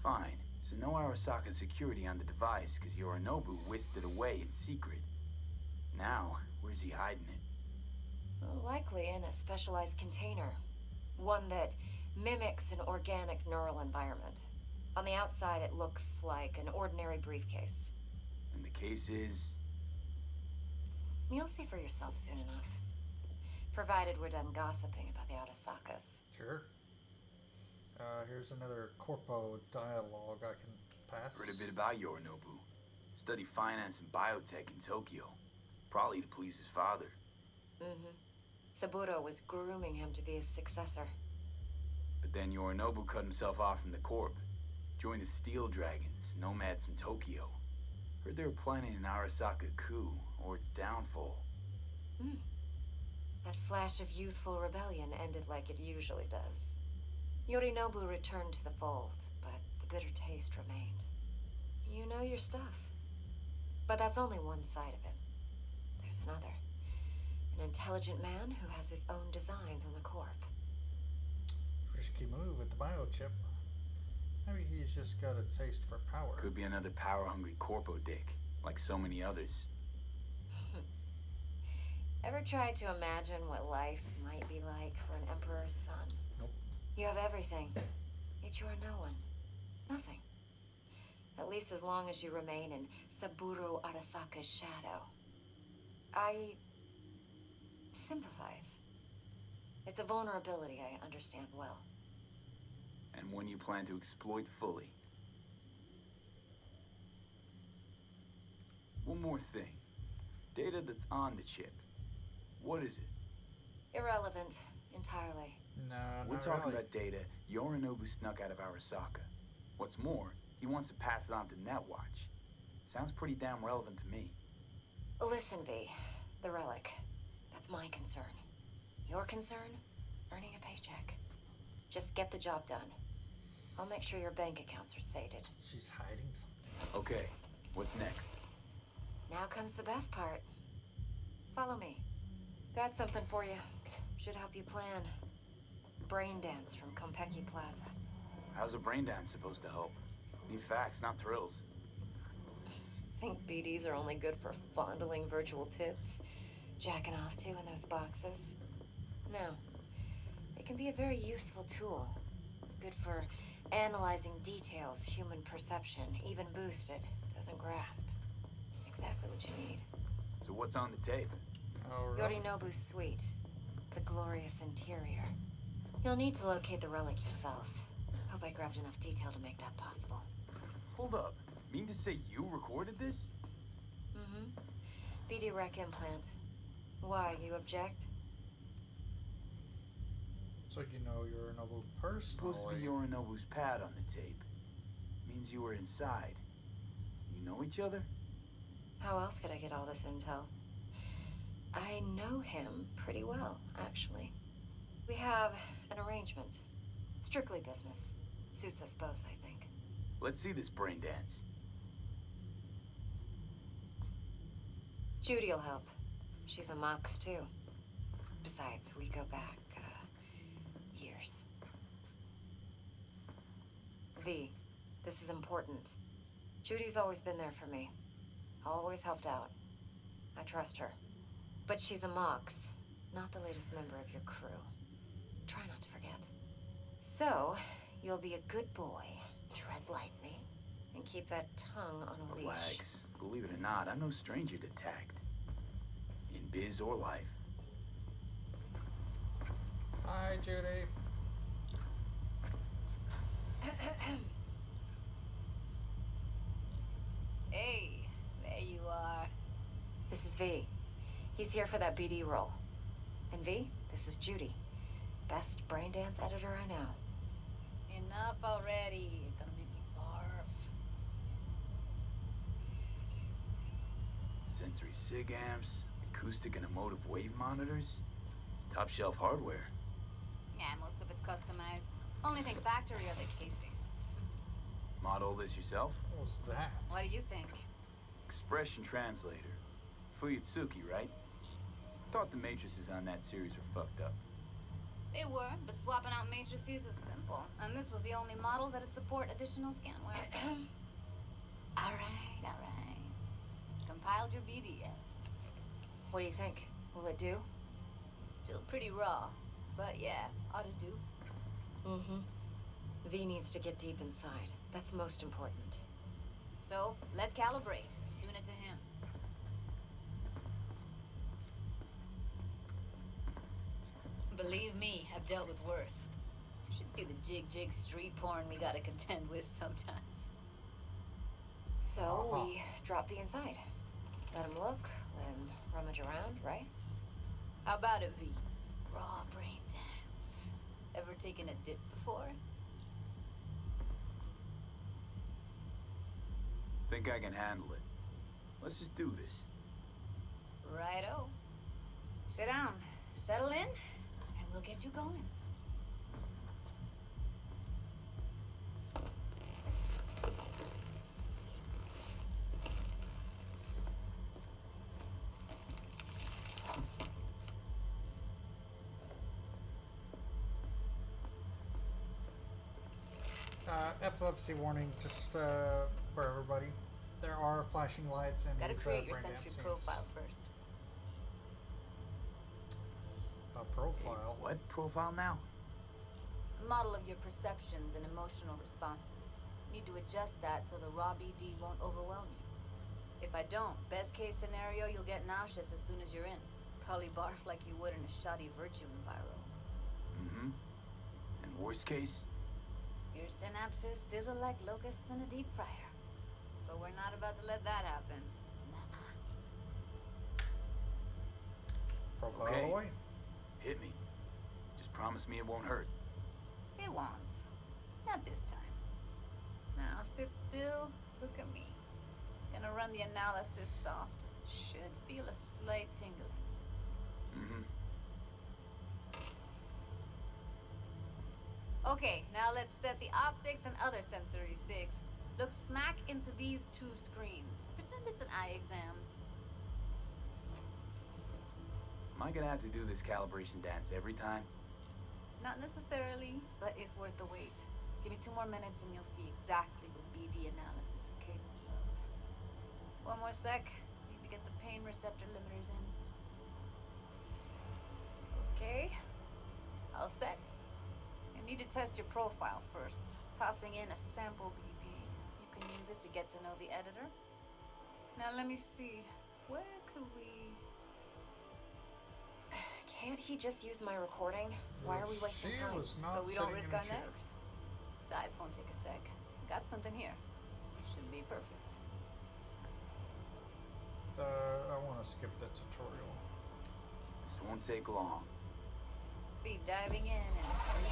Fine. So no Arasaka security on the device, because Yorinobu whisked it away in secret. Now, where's he hiding it? Well, likely in a specialized container. One that mimics an organic neural environment. On the outside, it looks like an ordinary briefcase. And the case is... You'll see for yourself soon enough. Provided we're done gossiping about the Arasakas. Sure. Here's another corpo dialogue I can pass. Heard a bit about Yorinobu. Studied finance and biotech in Tokyo. Probably to please his father. Mm-hmm. Saburo was grooming him to be his successor. But then Yorinobu cut himself off from the Corp. Joined the Steel Dragons, nomads from Tokyo. Heard they were planning an Arasaka coup, or its downfall. Hmm. That flash of youthful rebellion ended like it usually does. Yorinobu returned to the fold, but the bitter taste remained. You know your stuff. But that's only one side of him. There's another. An intelligent man who has his own designs on the Corp. Risky move with the biochip. Maybe he's just got a taste for power. Could be another power-hungry corpo dick, like so many others. Ever tried to imagine what life might be like for an emperor's son? Nope. You have everything, yet you are no one. Nothing. At least as long as you remain in Saburo Arasaka's shadow. I sympathize. It's a vulnerability I understand well. And one you plan to exploit fully. One more thing. Data that's on the chip. What is it? Irrelevant, entirely. No, We're not talking really. about data Yorinobu snuck out of Arasaka. What's more, he wants to pass it on to Netwatch. Sounds pretty damn relevant to me. Listen, V. The relic. That's my concern. Your concern? Earning a paycheck. Just get the job done. I'll make sure your bank accounts are sated. She's hiding something. Okay, what's next? Now comes the best part. Follow me. Got something for you. Should help you plan. Brain dance from Konpeki Plaza. How's a brain dance supposed to help? Need facts, not thrills. Think BDs are only good for fondling virtual tits? Jacking off to in those boxes? No. They can be a very useful tool. Good for analyzing details human perception, even boosted, doesn't grasp. Exactly what you need. So what's on the tape? Yorinobu's suite. The glorious interior. You'll need to locate the relic yourself. Hope I grabbed enough detail to make that possible. Hold up. Mean to say you recorded this? BD rec implant. Why, you object? So you know Yorinobu personally. Supposed to be Yorinobu's pad on the tape. Means you were inside. You know each other? How else could I get all this intel? I know him pretty well, actually. We have an arrangement. Strictly business. Suits us both, I think. Let's see this brain dance. Judy'll help. She's a Mox, too. Besides, we go back, years. V, this is important. Judy's always been there for me. Always helped out. I trust her. But she's a Mox, not the latest member of your crew. Try not to forget. So, you'll be a good boy, tread lightly, and keep that tongue on a leash. Relax. Believe it or not, I'm no stranger to tact. In biz or life. Hi, Judy. Hey, there you are. This is V. He's here for that BD role. And V, this is Judy. Best brain dance editor I know. Enough already. You're gonna make me barf. Sensory SIG amps, acoustic and emotive wave monitors. It's top shelf hardware. Yeah, most of it's customized. Only thing factory are the casings. Model this yourself? What was that? What do you think? Expression translator. Fuyutsuki, right? Thought the matrices on that series were fucked up. They were, but swapping out matrices is simple. And this was the only model that'd support additional scanware. All right. Compiled your BDF. What do you think? Will it do? Still pretty raw, but yeah, ought to do. V needs to get deep inside. That's most important. So, let's calibrate. Tune it to him. Believe me, I've dealt with worse. You should see the jig street porn we gotta contend with sometimes. So, we drop V inside. Let him look, let him rummage around, right? How about it, V? Raw brain dance. Ever taken a dip before? Think I can handle it. Let's just do this. Righto. Sit down, settle in, and we'll get you going. Epilepsy warning, just for everybody. There are flashing lights and Gotta these create your brain sensory dance scenes. profile first. A profile? What profile now? A model of your perceptions and emotional responses. Need to adjust that so the raw BD won't overwhelm you. If I don't, best case scenario, you'll get nauseous as soon as you're in. Probably barf like you would in a shoddy virtue enviro. And worst case? Your synapses sizzle like locusts in a deep fryer. But we're not about to let that happen. Nuh-uh. Profile Okay. away. Hit me. Just promise me it won't hurt. It won't. Not this time. Now sit still, look at me. Gonna run the analysis soft. Should feel a slight tingling. Okay, now let's set the optics and other sensory SIGs. Look smack into these two screens. Pretend it's an eye exam. Am I gonna have to do this calibration dance every time? Not necessarily, but it's worth the wait. Give me 2 more minutes and you'll see exactly what BD analysis is capable of. One more sec. Need to get the pain receptor limiters in. Okay. All set. I need to test your profile first. Tossing in a sample BD. You can use it to get to know the editor. Now let me see. Where could we... Can't he just use my recording? Why are we wasting She time? was not So we don't sitting risk in a our chair. necks. Besides, won't take a sec. Got something here. Should be perfect. I want to skip the tutorial. This won't take long. Be diving in and 3, 2,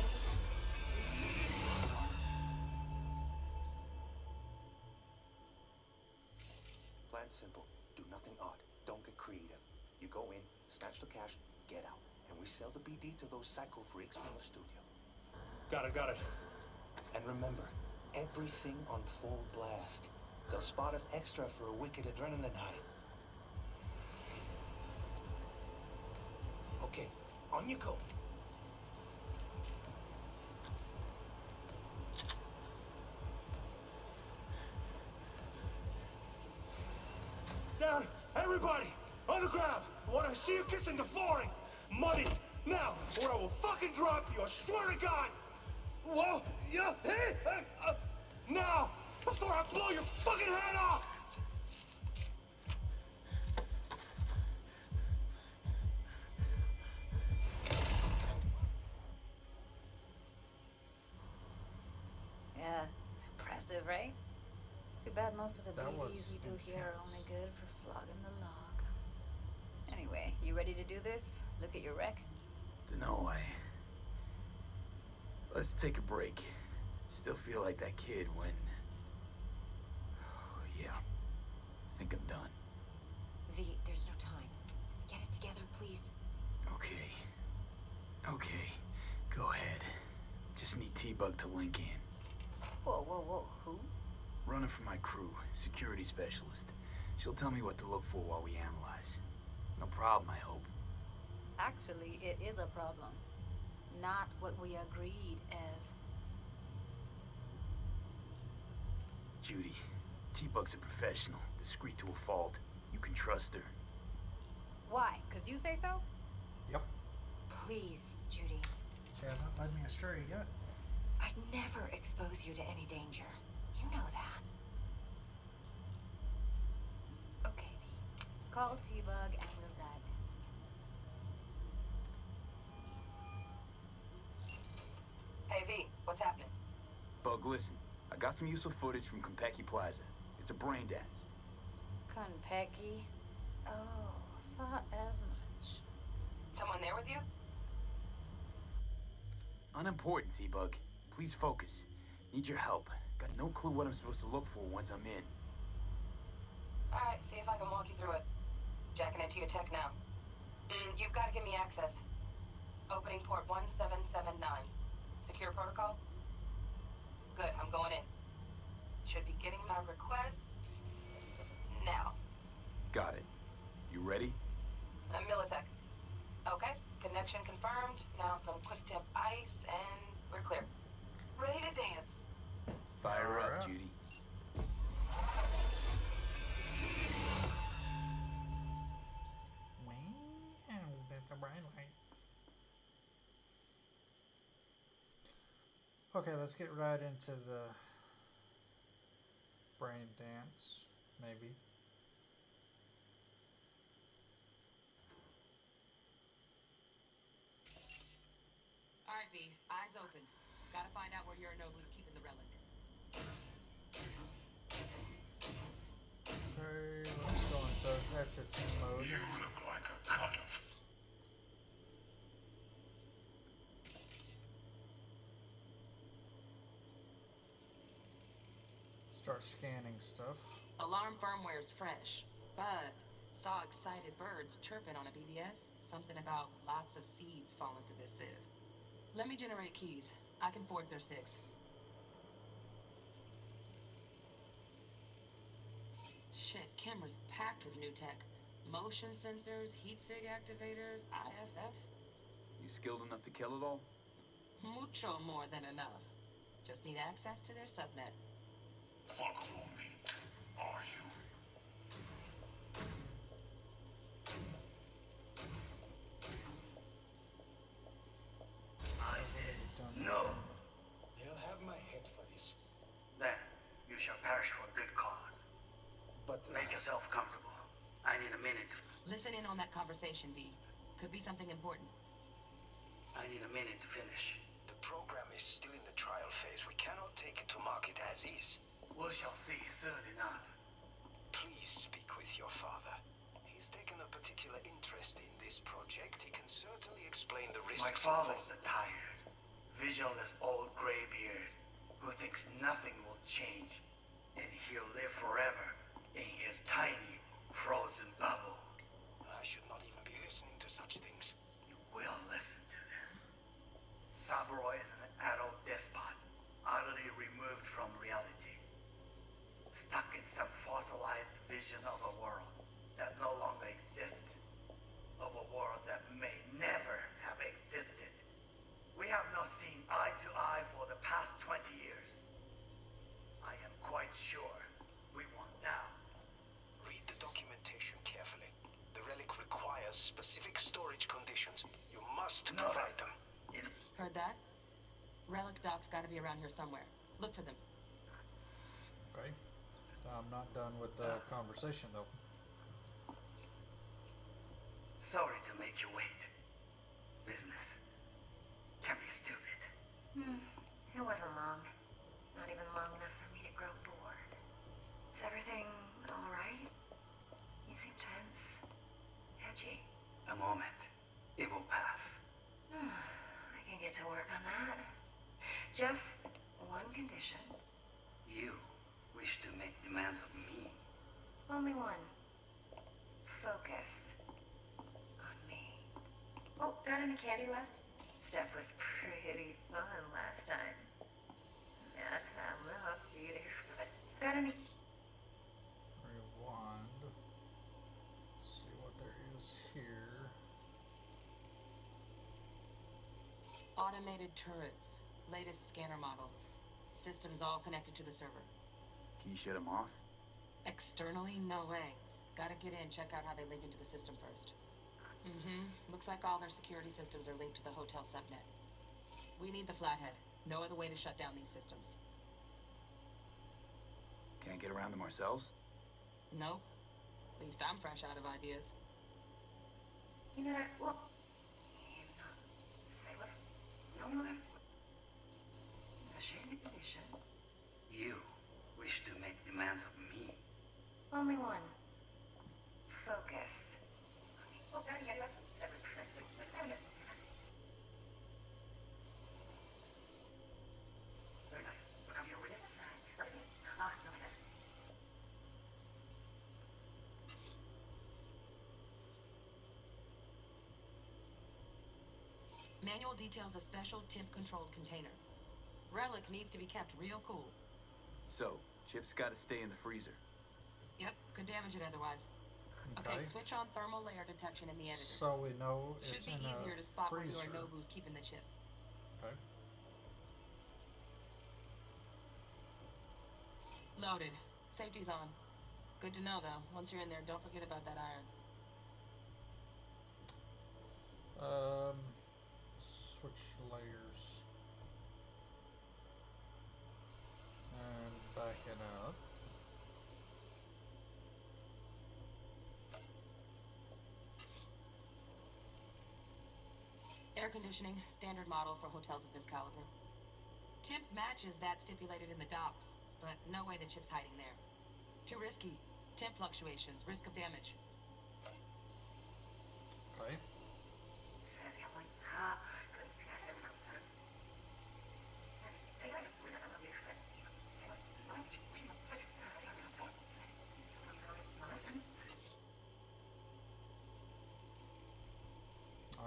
1. Plan simple. Do nothing odd. Don't get creative. You go in, snatch the cash, get out. And we sell the BD to those psycho freaks from the studio. Got it. And remember, everything on full blast. They'll spot us extra for a wicked adrenaline high. Okay, on you go. Down! Everybody! On the ground! I want to see you kissing the flooring! Money! Now! Or I will fucking drop you! I swear to God! Whoa! Yeah! Hey! Now! Before I blow your fucking head off! Yeah, it's impressive, right? It's too bad most of the That BDs was we do here are intense. only good for flogging the log. Anyway, you ready to do this? Look at your wreck. Dunno, Let's take a break. Still feel like that kid when... yeah. I think I'm done. V, there's no time. Get it together, please. Okay. Go ahead. Just need T-Bug to link in. Whoa. Who? Runner for my crew, security specialist. She'll tell me what to look for while we analyze. No problem, I hope. Actually, it is a problem. Not what we agreed, Ev. Judy, T-Bug's a professional, discreet to a fault. You can trust her. Why? 'Cause you say so? Yep. Please, Judy. She hasn't led me astray yet. I'd never expose you to any danger. You know that. Okay, V. Call T-Bug and we'll dive in. Hey, V, what's happening? Bug, listen. I got some useful footage from Konpeki Plaza. It's a brain dance. Konpeki? Oh, thought as much. Someone there with you? Unimportant, T-Bug. Please focus. Need your help. Got no clue what I'm supposed to look for once I'm in. Alright, see if I can walk you through it. Jacking into your tech now. You've got to give me access. Opening port 1779. Secure protocol? Good, I'm going in. Should be getting my request now. Got it. You ready? A millisec. Okay, connection confirmed. Now some quick temp ice and we're clear. Ready to dance. Fire up, Alright. Judy. Wow, that's a bright light. Okay, let's get right into the brain dance, maybe. Alright, V, eyes open. Gotta find out where Yorinobu's keeping the relic. Okay, let's go into editing mode. You look like a cut of... Start scanning stuff. Alarm firmware's fresh, but saw excited birds chirping on a BBS. Something about lots of seeds falling to this sieve. Let me generate keys. I can forge their SIGs. Shit, camera's packed with new tech. Motion sensors, heat sig activators, IFF. You skilled enough to kill it all? Mucho more than enough. Just need access to their subnet. Follow me. Are you? I did. No. They'll have my head for this. Then you shall perish for a good cause. But Make yourself comfortable. I need a minute. Listen in on that conversation, V. Could be something important. I need a minute to finish. The program is still in the trial phase. We cannot take it to market as is. We shall see soon enough. Please speak with your father. this project, he can certainly explain the risks. My father's a tired, visionless old graybeard who thinks nothing will change, and he'll live forever in his tiny, frozen bubble. I should not even be listening to such things. You will listen to this. Sybereye is an adult despot, utterly removed from reality. Stuck in some fossilized vision of a world that no longer exists. Of a world that may never have existed. We have not seen eye to eye for the past 20 years. I am quite sure we won't now. Read the documentation carefully. The relic requires specific storage conditions. You must provide them. Heard that? Relic docs gotta be around here somewhere. Look for them. Okay. I'm not done with the conversation though. Sorry to make you wait. Business can be stupid. It wasn't long. Not even long enough for me to grow bored. Is everything alright? You seem tense. Edgy. A moment. It will pass. I can get to work on that. Just one condition. You wish to make demands of me. Only one. Focus. On me. Oh, got any candy left? Stuff was pretty fun last time. That's that love theater. Got any? Rewind. See what there is here. Automated turrets. Latest scanner model. Systems all connected to the server. Can you shut them off? Externally, no way. Gotta get in, check out how they link into the system first. Looks like all their security systems are linked to the hotel subnet. We need the flathead. No other way to shut down these systems. Can't get around them ourselves? Nope. At least I'm fresh out of ideas. You know what? Well, say what? No, no. Negotiating condition. You wish to make demands of me. Only one. Focus. Oh, got any idea? That was perfect. Very nice. Look up here with Just a sec. Ah, no, this. Manual details a special temp-controlled container. Relic needs to be kept real cool. So, Chip's gotta stay in the freezer. Yep, could damage it otherwise. Okay, switch on thermal layer detection in the editor. So we know Should it's be in easier a to spot where freezer. Yorinobu's keeping the chip. Okay. Loaded. Safety's on. Good to know, though. Once you're in there, don't forget about that iron. Switch layers. And back it up. Air conditioning, standard model for hotels of this caliber. Temp matches that stipulated in the docs, but no way the chip's hiding there. Too risky. Temp fluctuations, risk of damage. Okay.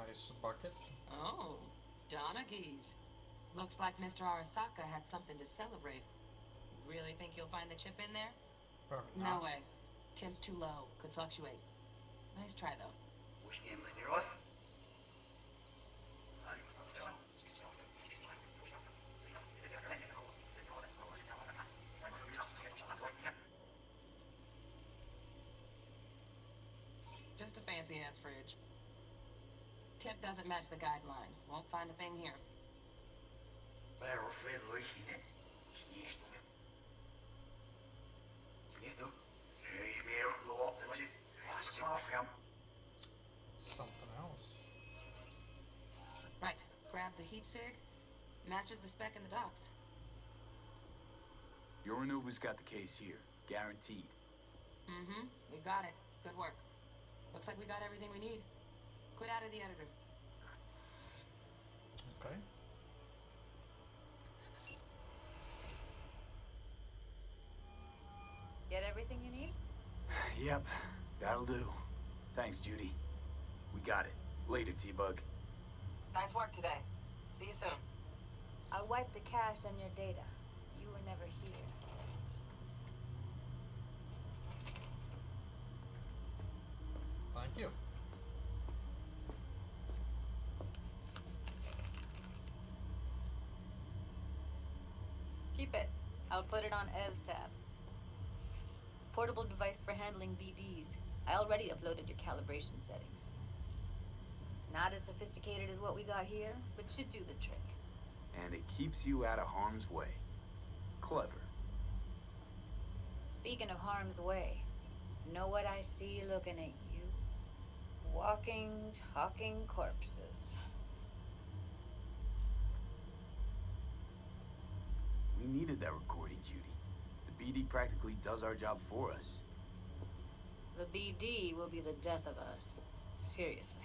Ice bucket. Oh, Donaghy's. Looks like Mr. Arasaka had something to celebrate. Really think you'll find the chip in there? Probably No not. way. Temp's too low. Could fluctuate. Nice try, though. Just a fancy-ass fridge. Tip doesn't match the guidelines. Won't find a thing here. Something else. Right. Grab the heat sig. Matches the spec in the docs. Yorinobu's got the case here. Guaranteed. We got it. Good work. Looks like we got everything we need. Quit out of the editor. Okay. Get everything you need? Yep, that'll do. Thanks, Judy. We got it. Later, T-Bug. Nice work today. See you soon. I'll wipe the cache on your data. You were never here. Thank you. Keep it. I'll put it on Ev's tab. Portable device for handling BDs. I already uploaded your calibration settings. Not as sophisticated as what we got here, but should do the trick. And it keeps you out of harm's way. Clever. Speaking of harm's way, know what I see looking at you? Walking, talking corpses. We needed that recording, Judy. The BD practically does our job for us. The BD will be the death of us. Seriously.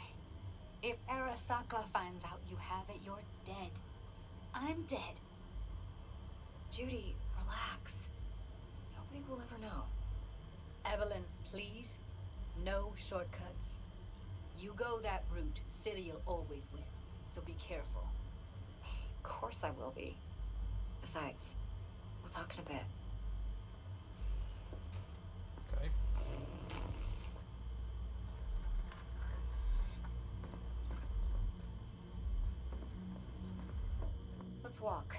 If Arasaka finds out you have it, you're dead. I'm dead. Judy, relax. Nobody will ever know. Evelyn, please. No shortcuts. You go that route, City'll always win. So be careful. Of course I will be. Besides, we'll talk in a bit. Okay. Let's walk.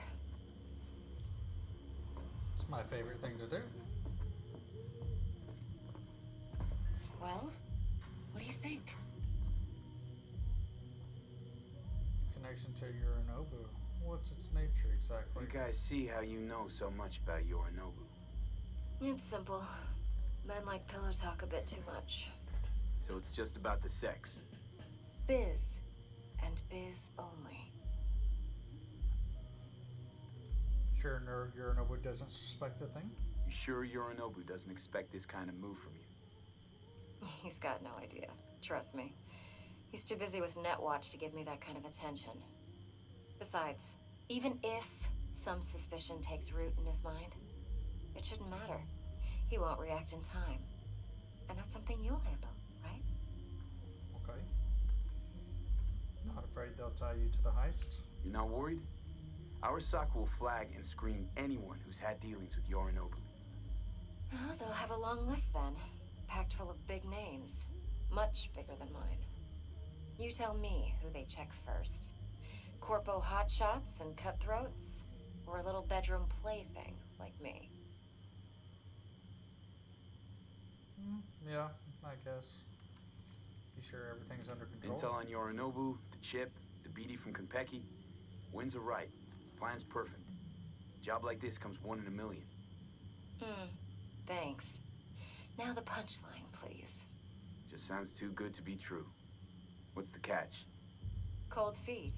It's my favorite thing to do. Well, what do you think? Connection to Yorinobu. What's its nature exactly? You guys see how you know so much about Yorinobu. It's simple. Men like pillow talk a bit too much. So it's just about the sex. Biz. And biz only. Sure, nerd Yorinobu doesn't suspect a thing? You sure Yorinobu doesn't expect this kind of move from you? He's got no idea. Trust me. He's too busy with Netwatch to give me that kind of attention. Besides, even if some suspicion takes root in his mind, it shouldn't matter. He won't react in time. And that's something you'll handle, right? Okay. Not afraid they'll tie you to the heist? You're not worried? Arasaka will flag and screen anyone who's had dealings with Yorinobu. Oh, they'll have a long list then. Packed full of big names. Much bigger than mine. You tell me who they check first. Corpo hotshots and cutthroats? Or a little bedroom plaything like me? Yeah, I guess. You sure everything's under control? Intel on Yorinobu, the chip, the BD from Konpeki. Winds are right. Plan's perfect. Job like this comes 1 in a million. Thanks. Now the punchline, please. Just sounds too good to be true. What's the catch? Cold feet.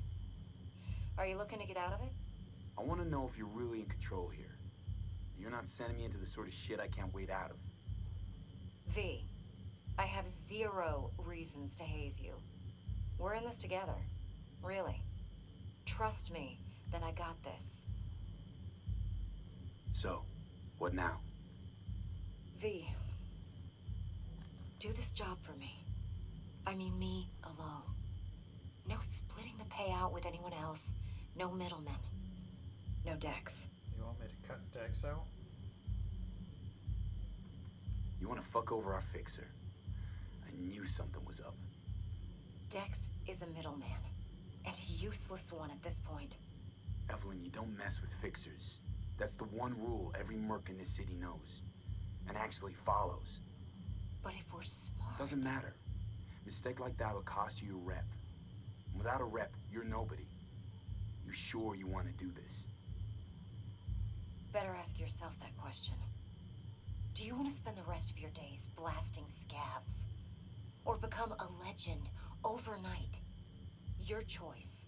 Are you looking to get out of it? I want to know if you're really in control here. You're not sending me into the sort of shit I can't wait out of. V, I have 0 reasons to haze you. We're in this together. Really. Trust me that I got this. So, what now? V, do this job for me. I mean me alone. No splitting the payout with anyone else. No middlemen. No Dex. You want me to cut Dex out? You want to fuck over our fixer? I knew something was up. Dex is a middleman. And a useless one at this point. Evelyn, you don't mess with fixers. That's the one rule every merc in this city knows. And actually follows. But if we're smart... Doesn't matter. Mistake like that'll cost you a rep. And without a rep, you're nobody. You sure you want to do this? Better ask yourself that question. Do you want to spend the rest of your days blasting scavs? Or become a legend overnight? Your choice.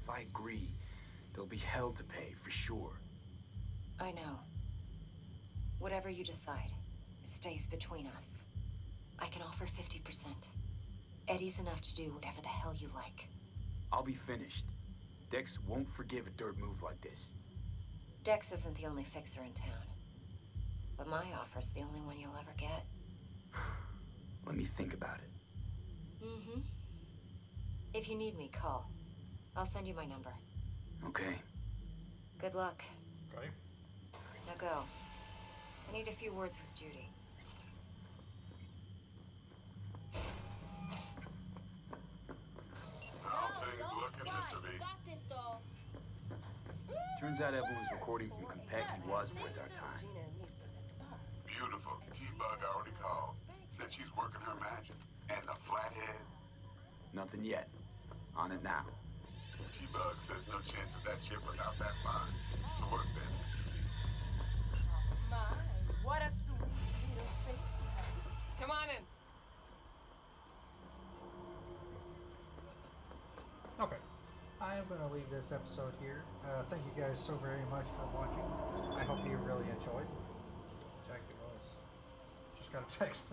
If I agree, there'll be hell to pay, for sure. I know. Whatever you decide, it stays between us. I can offer 50%. Eddie's enough to do whatever the hell you like. I'll be finished. Dex won't forgive a dirt move like this. Dex isn't the only fixer in town. But my offer's the only one you'll ever get. Let me think about it. Mm-hmm. If you need me, call. I'll send you my number. Okay. Good luck. Okay. Now go. I need a few words with Judy. How things looking, Mr. B? Turns out everyone's recording from Compeki was worth our time. Beautiful. T-Bug already called. Said she's working her magic. And the flathead? Nothing yet. On it now. T-Bug says no chance of that ship without that bond. To work then, Mr. B. What a sweet little face. Come on in. Okay. I am going to leave this episode here. Thank you guys so very much for watching. I hope you really enjoyed. Jackie was. Just got a text.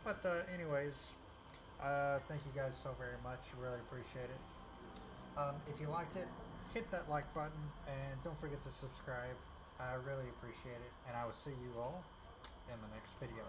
But anyways, thank you guys so very much. Really appreciate it. If you liked it, hit that like button and don't forget to subscribe. I really appreciate it. And I will see you all in the next video.